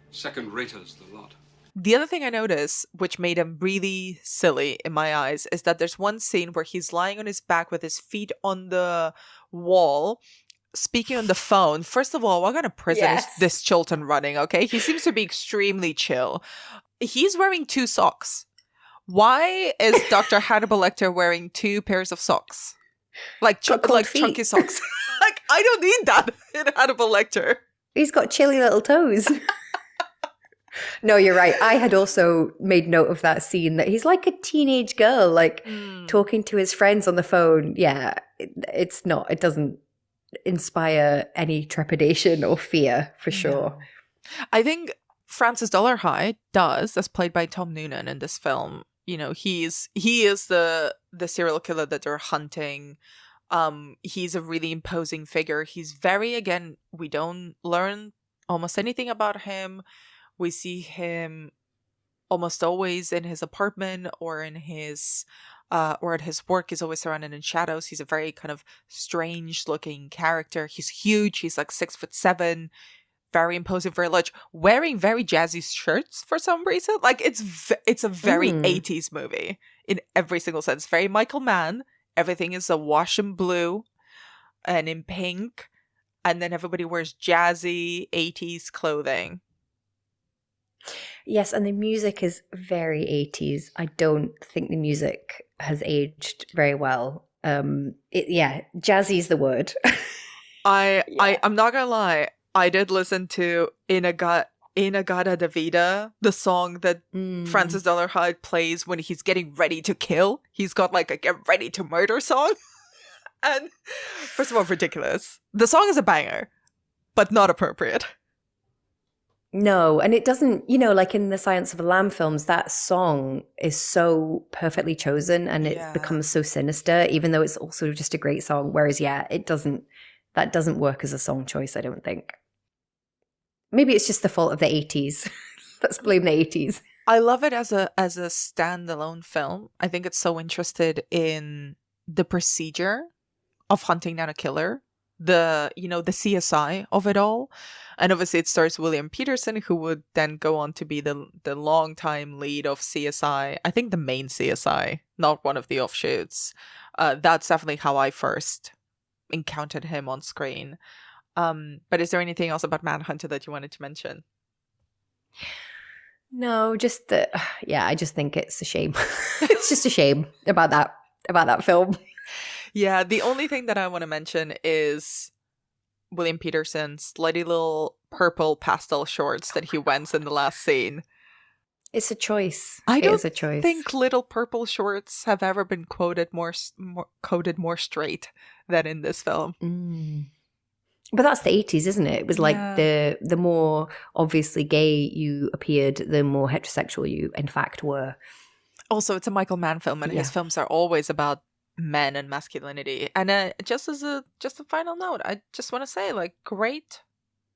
Second-raters, the lot. The other thing I noticed, which made him really silly in my eyes, is that there's one scene where he's lying on his back with his feet on the wall, speaking on the phone. First of all, what kind of prison is this Chilton running, okay? He seems to be extremely chill. He's wearing 2 socks. Why is Dr. Hannibal Lecter wearing 2 pairs of socks? Like chunky socks. Like, I don't need that in Hannibal Lecter. He's got chilly little toes. No, you're right. I had also made note of that scene that he's like a teenage girl, like talking to his friends on the phone. Yeah, it doesn't inspire any trepidation or fear for sure. No. I think Francis Dollarhide does, as played by Tom Noonan in this film. You know, he is the serial killer that they're hunting. He's a really imposing figure. He's very, again, we don't learn almost anything about him. We see him almost always in his apartment or in his or at his work. He's always surrounded in shadows. He's a very kind of strange looking character. He's huge. He's like 6'7", very imposing, very large, wearing very jazzy shirts for some reason. Like it's a very 80s movie in every single sense. Very Michael Mann. Everything is awash in blue and in pink, and then everybody wears jazzy 80s clothing. Yes, and the music is very 80s. I don't think the music has aged very well. Jazzy is the word. I'm not gonna lie. I did listen to Inagata Davida, the song that Francis Dollarhide plays when he's getting ready to kill. He's got like a get ready to murder song. And first of all, ridiculous. The song is a banger, but not appropriate. No, and it doesn't, like in the Silence of the Lamb films, that song is so perfectly chosen and it becomes so sinister, even though it's also just a great song. Whereas, that doesn't work as a song choice, I don't think. Maybe it's just the fault of the 80s. Let's blame the 80s. I love it as a standalone film. I think it's so interested in the procedure of hunting down a killer, the CSI of it all. And obviously it stars William Peterson, who would then go on to be the longtime lead of CSI. I think the main CSI, not one of the offshoots. That's definitely how I first encountered him on screen. But is there anything else about Manhunter that you wanted to mention? No, just that. I just think it's a shame. It's just a shame about that film. Yeah, the only thing that I want to mention is William Peterson's slightly little purple pastel shorts that he wears in the last scene. It's a choice. I don't think little purple shorts have ever been coded more straight than in this film. But that's the 80s, isn't it? It was like the more obviously gay you appeared, the more heterosexual you in fact were. Also, it's a Michael Mann film, and his films are always about men and masculinity. And just a final note, I just want to say, great.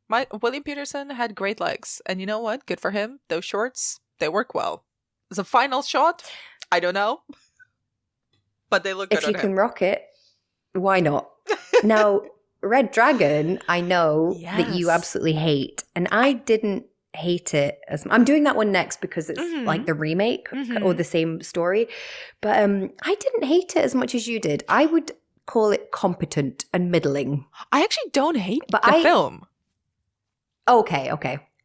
William Peterson had great legs, and you know what? Good for him. Those shorts, they work well. As a final shot, I don't know, but they look good. If you can rock it, why not? Now, Red Dragon, I know that you absolutely hate, and I didn't hate it as I'm doing that one next because it's like the remake or the same story, but I didn't hate it as much as you did. I would call it competent and middling. I actually don't hate the film. Okay.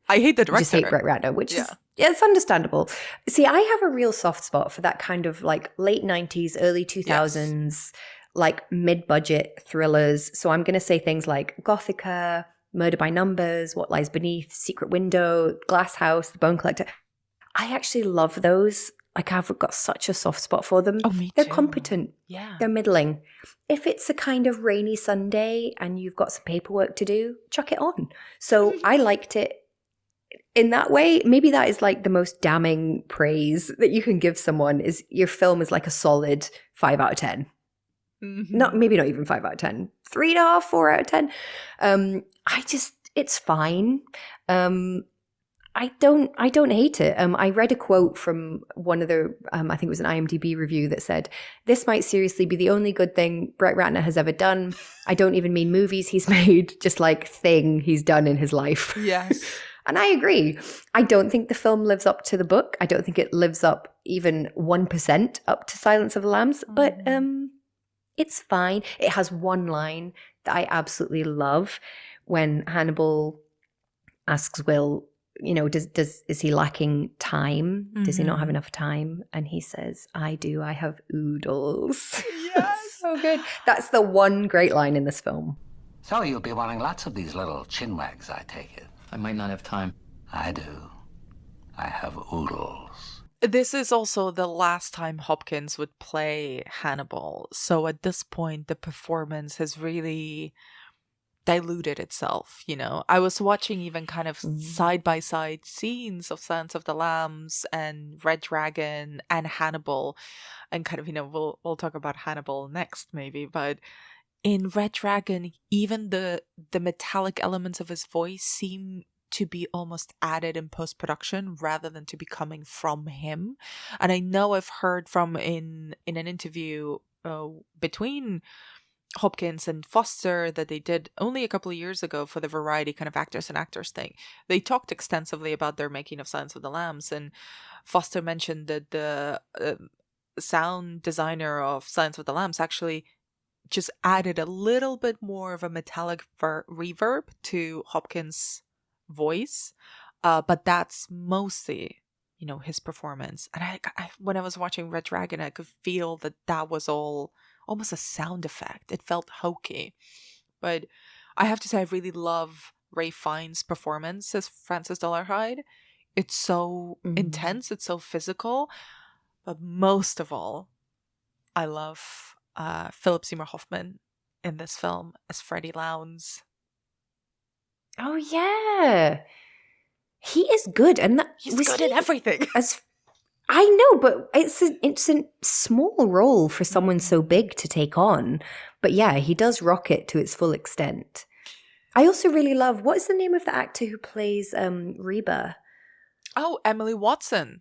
I hate the director. You just hate Brett Ratner, which is it's understandable. See, I have a real soft spot for that kind of like late 90s, early 2000s, like mid-budget thrillers. So I'm going to say things like Gothica, Murder by Numbers, What Lies Beneath, Secret Window, Glass House, The Bone Collector. I actually love those. Like, I've got such a soft spot for them. Oh, me too. They're competent. Yeah. They're middling. If it's a kind of rainy Sunday and you've got some paperwork to do, chuck it on. So I liked it in that way. Maybe that is like the most damning praise that you can give someone, is your film is like a solid 5 out of 10. Maybe not even 5 out of 10, 3.5, 4 out of 10. It's fine. I don't hate it. I read a quote from one of the, I think it was an IMDb review that said, "This might seriously be the only good thing Brett Ratner has ever done. I don't even mean movies he's made, just like thing he's done in his life." Yes. And I agree. I don't think the film lives up to the book. I don't think it lives up even 1% up to Silence of the Lambs, but it's fine. It has one line that I absolutely love when Hannibal asks Will, is he lacking time? Does he not have enough time? And he says, I do. I have oodles. Yes. So good. That's the one great line in this film. So you'll be wanting lots of these little chinwags, I take it. I might not have time. I do. I have oodles. This is also the last time Hopkins would play Hannibal. So at this point, the performance has really diluted itself, I was watching even kind of side-by-side scenes of Silence of the Lambs and Red Dragon and Hannibal, and kind of, we'll talk about Hannibal next maybe, but in Red Dragon, even the metallic elements of his voice seem to be almost added in post-production rather than to be coming from him. And I know I've heard from in an interview between Hopkins and Foster that they did only a couple of years ago for the Variety kind of actors and actors thing. They talked extensively about their making of Silence of the Lambs, and Foster mentioned that the sound designer of Silence of the Lambs actually just added a little bit more of a metallic reverb to Hopkins' voice, but that's mostly his performance. And I when I was watching Red Dragon, I could feel that was all almost a sound effect. It felt hokey. But I have to say, I really love Ralph Fiennes' performance as Francis Dolarhyde. It's so intense, it's so physical. But most of all, I love Philip Seymour Hoffman in this film as Freddie Lowndes. Oh, yeah. He is good. And he's good in everything. I know, but it's a small role for someone so big to take on. But yeah, he does rock it to its full extent. I also really love, what is the name of the actor who plays Reba? Oh, Emily Watson.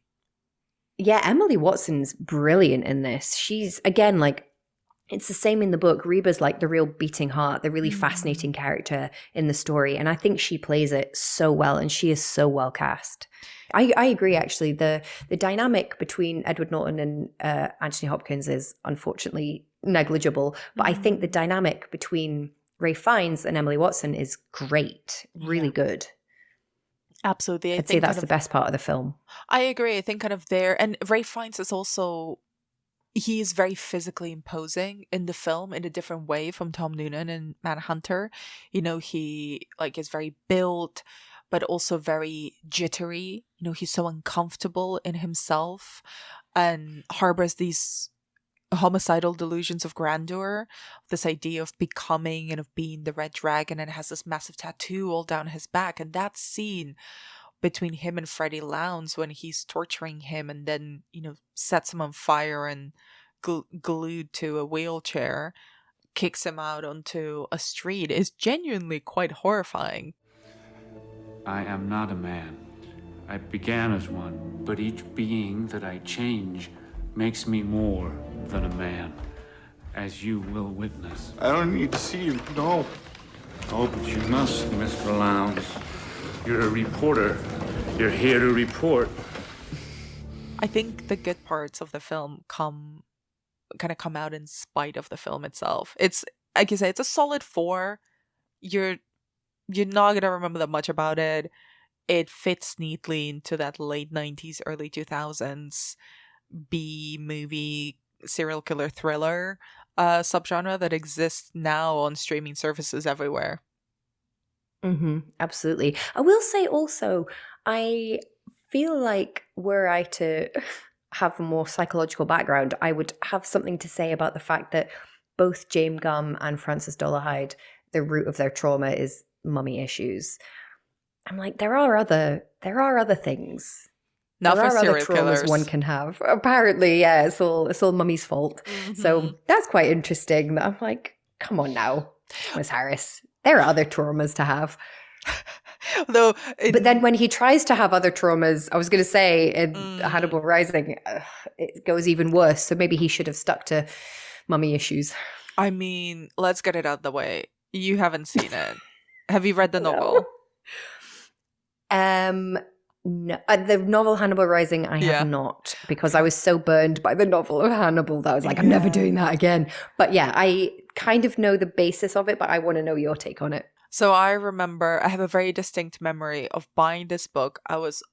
Yeah, Emily Watson's brilliant in this. She's, again, it's the same in the book. Reba's the real beating heart, the really fascinating character in the story. And I think she plays it so well, and she is so well cast. I agree, actually. The dynamic between Edward Norton and Anthony Hopkins is unfortunately negligible. But I think the dynamic between Ralph Fiennes and Emily Watson is great. Really good. Absolutely. I'd say that's the best part of the film. I agree. I think kind of there. And Ralph Fiennes is also... he is very physically imposing in the film in a different way from Tom Noonan in Manhunter. He is very built, but also very jittery. He's so uncomfortable in himself and harbors these homicidal delusions of grandeur, this idea of becoming and of being the Red Dragon, and has this massive tattoo all down his back. And that scene between him and Freddie Lowndes when he's torturing him and then, sets him on fire and glued to a wheelchair, kicks him out onto a street is genuinely quite horrifying. I am not a man. I began as one, but each being that I change makes me more than a man, as you will witness. I don't need to see you, no. Oh, but you must, Mr. Lowndes. You're a reporter. You're here to report. I think the good parts of the film come out in spite of the film itself. It's, like you say, it's a solid 4. You're not gonna remember that much about it. It fits neatly into that late 90s, early 2000s B-movie serial killer thriller subgenre that exists now on streaming services everywhere. Absolutely. I will say also, I feel like were I to have a more psychological background, I would have something to say about the fact that both James Gumb and Francis Dolarhyde, the root of their trauma is mummy issues. I'm like, there are other things. Not there for are serial other traumas killers. one can have. Apparently, yeah, it's all mummy's fault. So that's quite interesting. That I'm like, come on now, Miss Harris. There are other traumas to have. But then when he tries to have other traumas, I was going to say in Hannibal Rising, it goes even worse. So maybe he should have stuck to mummy issues. I mean, let's get it out of the way. You haven't seen it. Have you read the novel? No, the novel Hannibal Rising, I have not, because I was so burned by the novel of Hannibal that I was like, I'm never doing that again. But yeah, I kind of know the basis of it, but I want to know your take on it. So I remember, I have a very distinct memory of buying this book. I was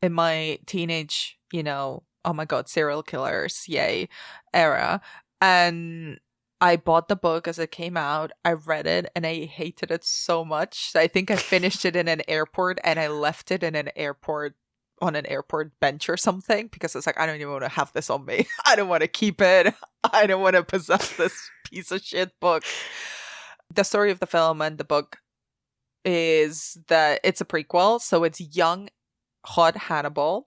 in my teenage, oh my God, serial killers, yay, era. And I bought the book as it came out. I read it and I hated it so much. I think I finished it in an airport and I left it in an airport on an airport bench or something because it's like, I don't even want to have this on me. I don't want to keep it. I don't want to possess this piece of shit book. The story of the film and the book is that it's a prequel. So it's young, hot Hannibal.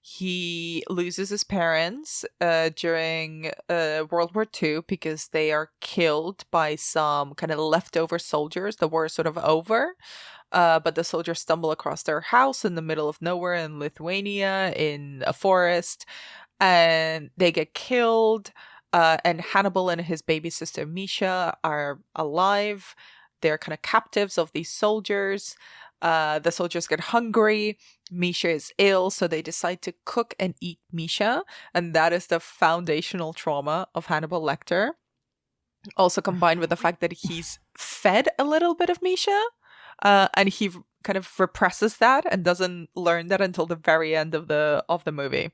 He loses his parents during World War II because they are killed by some kind of leftover soldiers. The war is sort of over. But the soldiers stumble across their house in the middle of nowhere in Lithuania in a forest, and they get killed. And Hannibal and his baby sister Misha are alive. They're kind of captives of these soldiers. The soldiers get hungry. Misha is ill, so they decide to cook and eat Misha. And that is the foundational trauma of Hannibal Lecter. Also combined with the fact that he's fed a little bit of Misha. And he kind of represses that and doesn't learn that until the very end of the movie.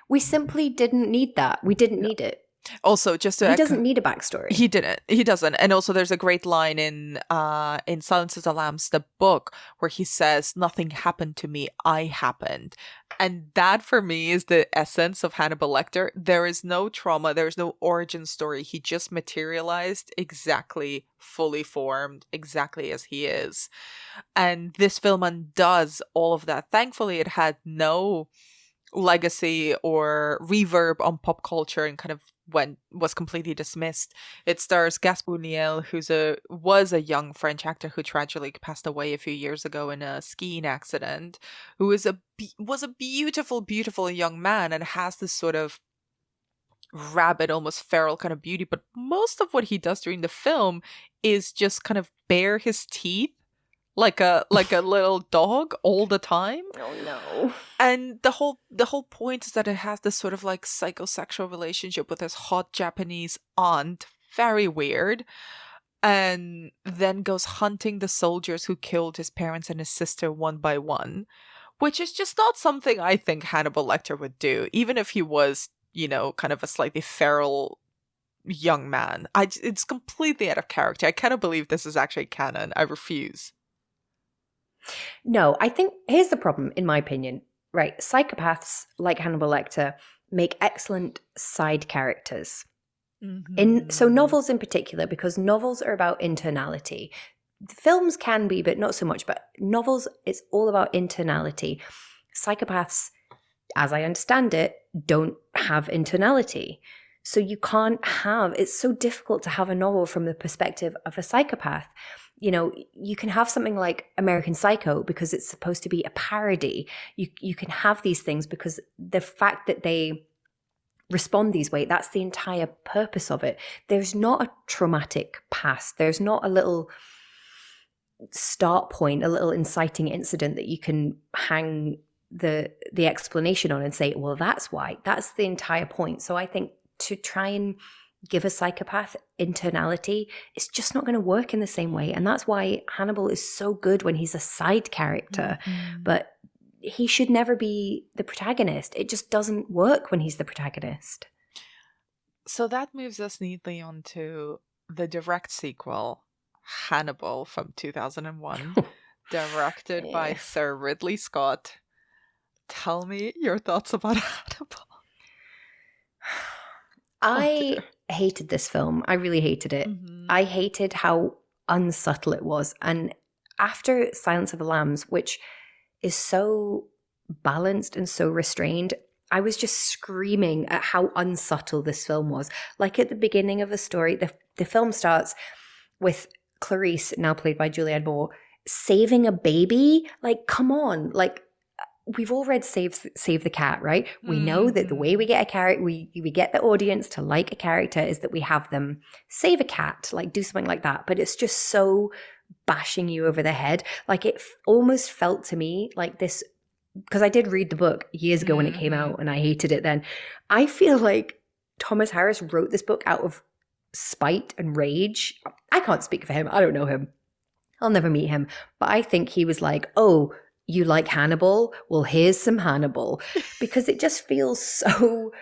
We simply didn't need that. We didn't need it. Also, just to he doesn't need a backstory. He didn't. He doesn't. And also, there's a great line in Silence of the Lambs, the book, where he says, "Nothing happened to me. I happened." And that, for me, is the essence of Hannibal Lecter. There is no trauma. There is no origin story. He just materialized exactly, fully formed, exactly as he is. And this film undoes all of that. Thankfully, it had no legacy or reverb on pop culture and kind of was completely dismissed. It stars Gaspard Ulliel, was a young French actor who tragically passed away a few years ago in a skiing accident, who was a beautiful, beautiful young man and has this sort of rabid, almost feral kind of beauty. But most of what he does during the film is just kind of bare his teeth like a little dog all the time. Oh no. And the whole point is that it has this sort of like psychosexual relationship with his hot Japanese aunt, very weird, and then goes hunting the soldiers who killed his parents and his sister one by one, which is just not something I think Hannibal Lecter would do, even if he was, kind of a slightly feral young man. It's completely out of character. I cannot believe this is actually canon. I refuse. No, I think here's the problem, in my opinion. Right, psychopaths like Hannibal Lecter make excellent side characters. Mm-hmm. So novels in particular, because novels are about internality. Films can be, but not so much. But novels, it's all about internality. Psychopaths, as I understand it, don't have internality. So you can't have, it's so difficult to have a novel from the perspective of a psychopath. You can have something like American Psycho because it's supposed to be a parody. You can have these things because the fact that they respond these way, that's the entire purpose of it. There's not a traumatic past. There's not a little start point, a little inciting incident that you can hang the explanation on and say, well, that's why. That's the entire point. So I think to try and give a psychopath internality, it's just not going to work in the same way. And that's why Hannibal is so good when he's a side character. Mm-hmm. But he should never be the protagonist. It just doesn't work when he's the protagonist. So that moves us neatly onto the direct sequel, Hannibal from 2001, directed by Sir Ridley Scott. Tell me your thoughts about Hannibal. I hated this film. I really hated it. Mm-hmm. I hated how unsubtle it was. And after Silence of the Lambs, which is so balanced and so restrained, I was just screaming at how unsubtle this film was. Like at the beginning of the story, the film starts with Clarice, now played by Julianne Moore, saving a baby. Like, come on. Like, we've all read Save the Cat, right? We know that the way we get a character, we get the audience to like a character is that we have them save a cat, like do something like that. But it's just so bashing you over the head. Like it almost felt to me like this, because I did read the book years ago when it came out and I hated it then. I feel like Thomas Harris wrote this book out of spite and rage. I can't speak for him. I don't know him. I'll never meet him. But I think he was like, oh, you like Hannibal? Well, here's some Hannibal. Because it just feels so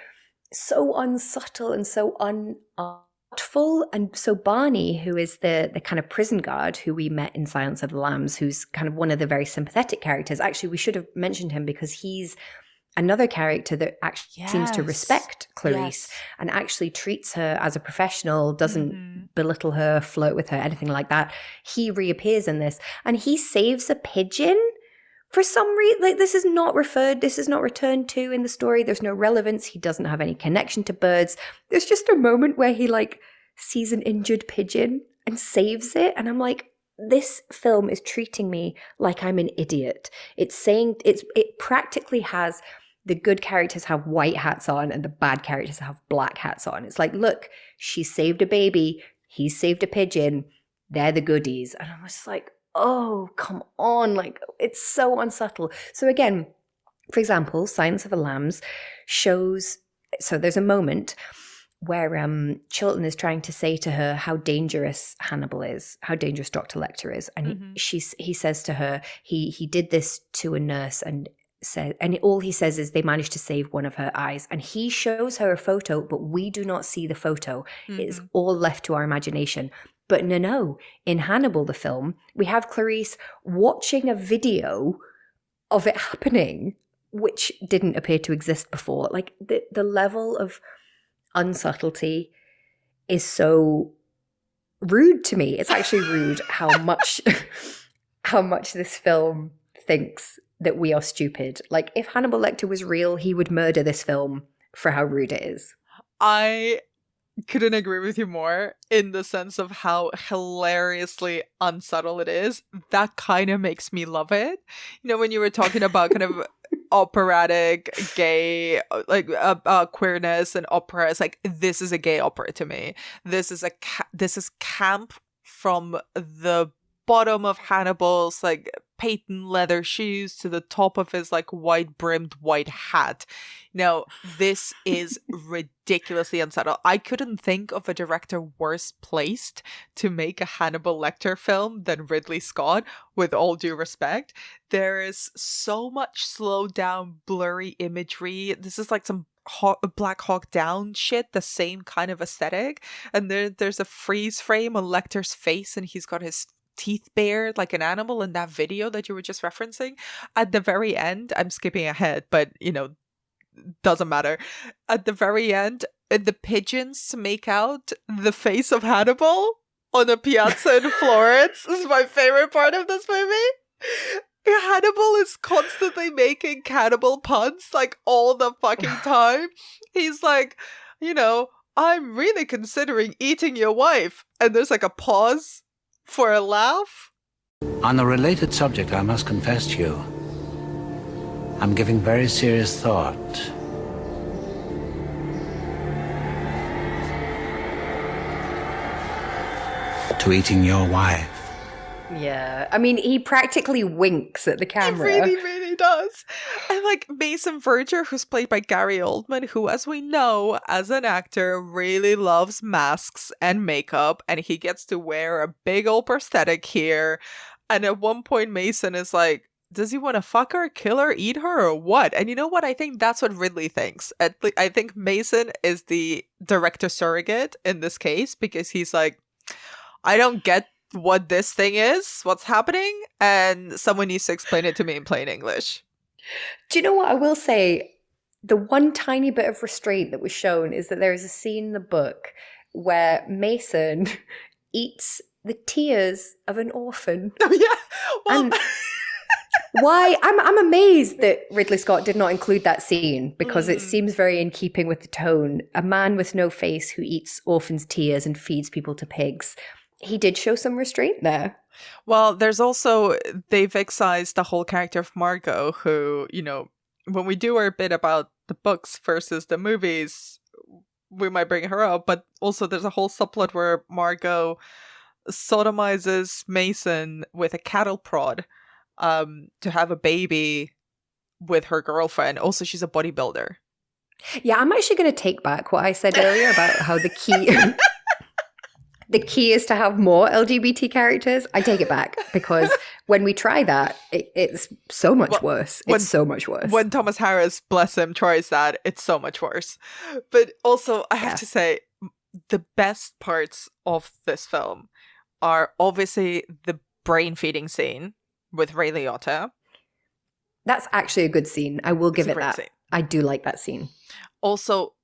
unsubtle and so unartful. And so Barney, who is the kind of prison guard who we met in Silence of the Lambs, who's kind of one of the very sympathetic characters. Actually, we should have mentioned him because he's another character that actually seems to respect Clarice and actually treats her as a professional, doesn't belittle her, flirt with her, anything like that. He reappears in this and he saves a pigeon for some reason. Like, this is not returned to in the story. There's no relevance. He doesn't have any connection to birds. There's just a moment where he like sees an injured pigeon and saves it. And I'm like, this film is treating me like I'm an idiot. It's saying it practically has the good characters have white hats on and the bad characters have black hats on. It's like, look, she saved a baby, he saved a pigeon, they're the goodies. And I'm just like, oh, come on. Like, it's so unsubtle. So again, for example, Silence of the Lambs shows, so there's a moment where Chilton is trying to say to her how dangerous Hannibal is, how dangerous Dr. Lecter is. And he says to her, he did this to a nurse and all he says is they managed to save one of her eyes. And he shows her a photo, but we do not see the photo. It's all left to our imagination. But no, in Hannibal, the film, we have Clarice watching a video of it happening, which didn't appear to exist before. Like the level of unsubtlety is so rude to me. It's actually rude how much this film thinks that we are stupid. Like, if Hannibal Lecter was real, he would murder this film for how rude it is. I couldn't agree with you more in the sense of how hilariously unsubtle it is. That kind of makes me love it. You know, when you were talking about kind of operatic gay, like queerness and opera, it's like, this is a gay opera to me. This is camp from the bottom of Hannibal's like patent leather shoes to the top of his like white brimmed white hat. Now, this is ridiculously unsubtle. I couldn't think of a director worse placed to make a Hannibal Lecter film than Ridley Scott, with all due respect. There is so much slowed down, blurry imagery. This is like some Black Hawk Down shit, the same kind of aesthetic. And there's a freeze frame on Lecter's face and he's got his teeth bared like an animal in that video that you were just referencing. At the very end, I'm skipping ahead, but you know, doesn't matter. At the very end, the pigeons make out the face of Hannibal on a piazza in Florence. This is my favorite part of this movie. Hannibal is constantly making cannibal puns like all the fucking time. He's like, you know, I'm really considering eating your wife. And there's like a pause for a laugh. On a related subject, I must confess to you, I'm giving very serious thought to eating your wife. Yeah, I mean, he practically winks at the camera. He really does. And like Mason Verger, who's played by Gary Oldman, who, as we know, as an actor, really loves masks and makeup, and he gets to wear a big old prosthetic here. And at one point, Mason is like, does he want to fuck her, kill her, eat her, or what? And you know what? I think that's what Ridley thinks. I think Mason is the director surrogate in this case, because he's like, I don't get what this thing is, what's happening, and someone needs to explain it to me in plain English. Do you know what I will say? The one tiny bit of restraint that was shown is that there is a scene in the book where Mason eats the tears of an orphan. Oh yeah. Well, and why? I'm amazed that Ridley Scott did not include that scene, because it seems very in keeping with the tone. A man with no face who eats orphans' tears and feeds people to pigs. He did show some restraint there. Well, there's also, they've excised the whole character of Margot, who, you know, when we do our bit about the books versus the movies, we might bring her up, but also there's a whole subplot where Margot sodomizes Mason with a cattle prod to have a baby with her girlfriend. Also, she's a bodybuilder. Yeah, I'm actually going to take back what I said earlier about how the key... the key is to have more LGBT characters, I take it back, because when we try that, it's so much worse. It's so much worse. When Thomas Harris, bless him, tries that, it's so much worse. But also, I have to say, the best parts of this film are obviously the brain feeding scene with Ray Liotta. That's actually a good scene. I will give it that. Scene. I do like that scene. Also,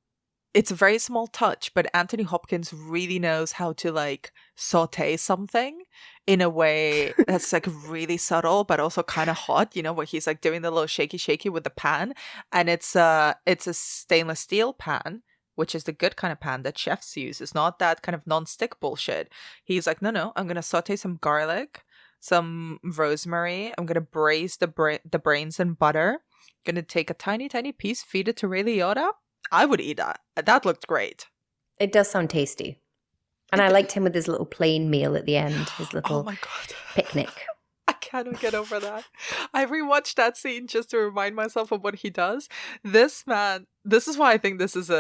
it's a very small touch, but Anthony Hopkins really knows how to like saute something in a way that's like really subtle, but also kind of hot, you know, where he's like doing the little shaky with the pan. And it's a stainless steel pan, which is the good kind of pan that chefs use. It's not that kind of non-stick bullshit. He's like, no, I'm going to saute some garlic, some rosemary. I'm going to braise the brains in butter. Going to take a tiny piece, feed it to Ray Liotta. I would eat that. That looked great. It does sound tasty. And I liked him with his little plain meal at the end, his little picnic. I cannot get over that. I rewatched that scene just to remind myself of what he does. This man, this is why I think this is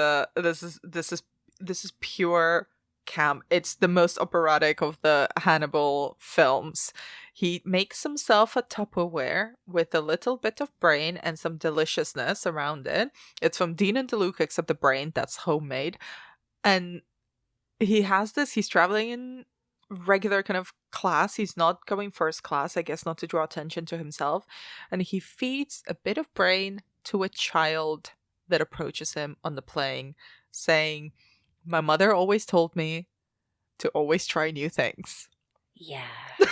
pure camp. It's the most operatic of the Hannibal films. He makes himself a Tupperware with a little bit of brain and some deliciousness around it. It's from Dean and DeLuca, except the brain, that's homemade. And he has this, he's traveling in regular kind of class. He's not going first class, I guess, not to draw attention to himself. And he feeds a bit of brain to a child that approaches him on the plane, saying, "My mother always told me to always try new things." Yeah.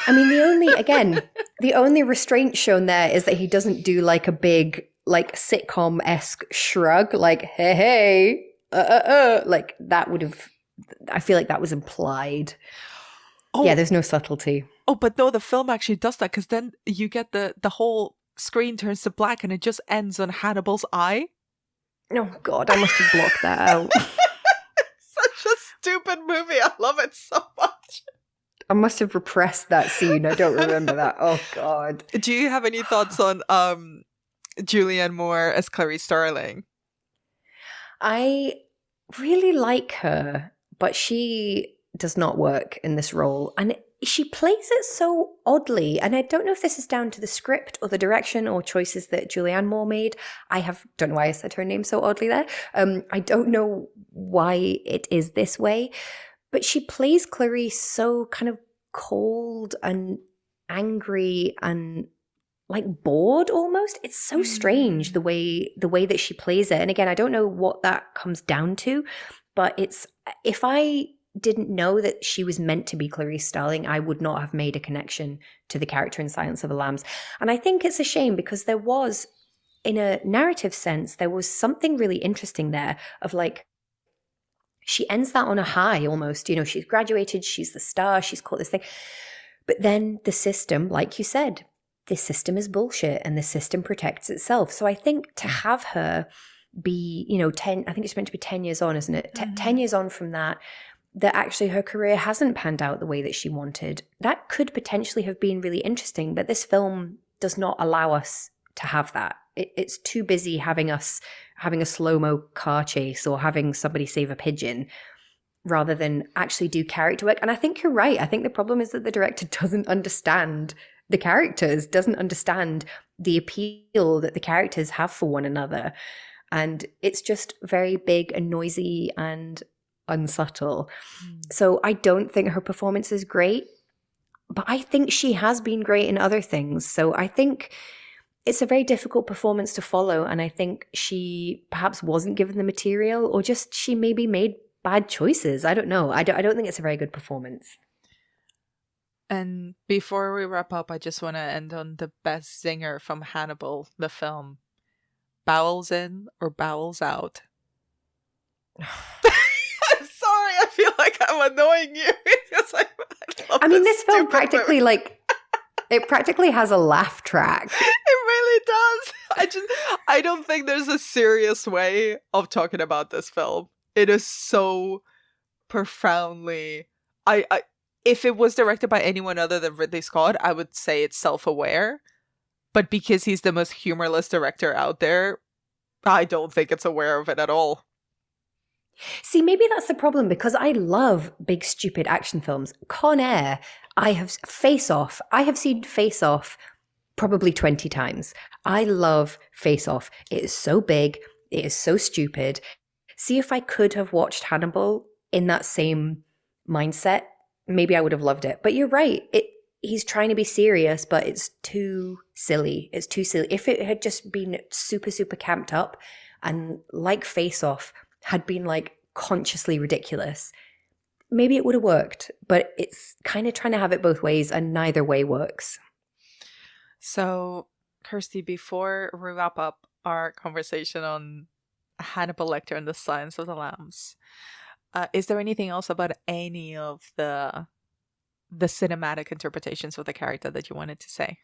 I mean, the only restraint shown there is that he doesn't do like a big, like sitcom-esque shrug, like, hey, like that would have, I feel like that was implied. Oh. Yeah, there's no subtlety. Oh, but no, the film actually does that, because then you get the whole screen turns to black and it just ends on Hannibal's eye. Oh, God, I must have blocked that out. Such a stupid movie. I love it so much. I must have repressed that scene. I don't remember that. Oh, God. Do you have any thoughts on Julianne Moore as Clarice Starling? I really like her, but she does not work in this role. And she plays it so oddly. And I don't know if this is down to the script or the direction or choices that Julianne Moore made. Don't know why I said her name so oddly there. I don't know why it is this way. But she plays Clarice so kind of cold and angry and like bored almost. It's so strange the way that she plays it. And again, I don't know what that comes down to, but if I didn't know that she was meant to be Clarice Starling, I would not have made a connection to the character in Silence of the Lambs. And I think it's a shame, because there was, in a narrative sense, there was something really interesting there of like, she ends that on a high almost, you know, she's graduated, she's the star, she's caught this thing. But then the system, like you said, the system is bullshit and the system protects itself. So I think to have her be, you know, 10, I think it's meant to be 10 years on, isn't it? 10 years on from that actually her career hasn't panned out the way that she wanted. That could potentially have been really interesting, but this film does not allow us to have that. It's too busy having a slow-mo car chase or having somebody save a pigeon rather than actually do character work. And I think you're right. I think the problem is that the director doesn't understand the characters, doesn't understand the appeal that the characters have for one another. And it's just very big and noisy and unsubtle. So I don't think her performance is great, but I think she has been great in other things. So I think it's a very difficult performance to follow, and I think she perhaps wasn't given the material, or just she maybe made bad choices. I don't know. I don't think it's a very good performance. And before we wrap up, I just want to end on the best singer from Hannibal, the film. Bowels in or bowels out? I'm sorry, I feel like I'm annoying you. Because I mean, this film practically movie. It practically has a laugh track. It really does. I don't think there's a serious way of talking about this film. It is so profoundly, if it was directed by anyone other than Ridley Scott, I would say it's self-aware. But because he's the most humorless director out there, I don't think it's aware of it at all. See, maybe that's the problem, because I love big, stupid action films. Con Air, Face Off. I have seen Face Off probably 20 times. I love Face Off. It is so big. It is so stupid. See, if I could have watched Hannibal in that same mindset, maybe I would have loved it. But you're right. He's trying to be serious, but it's too silly. It's too silly. If it had just been super, super camped up and like Face Off had been like consciously ridiculous, maybe it would have worked. But it's kind of trying to have it both ways, and neither way works. So, Kirsty, before we wrap up our conversation on Hannibal Lecter and the Silence of the Lambs, is there anything else about any of the cinematic interpretations of the character that you wanted to say?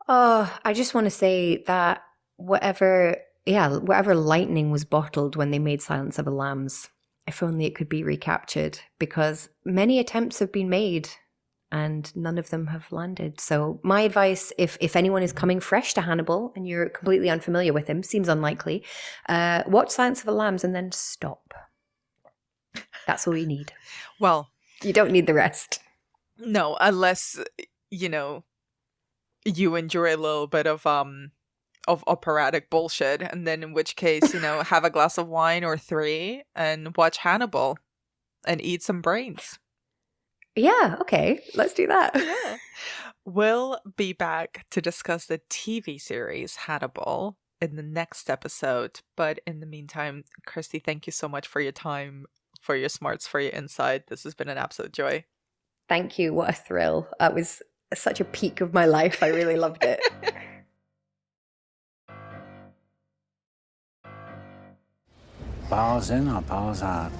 I just want to say that whatever lightning was bottled when they made Silence of the Lambs, if only it could be recaptured, because many attempts have been made and none of them have landed. So my advice, if anyone is coming fresh to Hannibal and you're completely unfamiliar with him, seems unlikely, watch Silence of the Lambs and then stop. That's all you need. Well, you don't need the rest. No, unless, you enjoy a little bit of operatic bullshit, and then in which case, have a glass of wine or 3 and watch Hannibal and eat some brains. Yeah, okay, let's do that. Yeah. We'll be back to discuss the TV series Hannibal in the next episode. But in the meantime, Kirsty, thank you so much for your time, for your smarts, for your insight. This has been an absolute joy. Thank you. What a thrill. That was such a peak of my life. I really loved it. Powers in or powers out?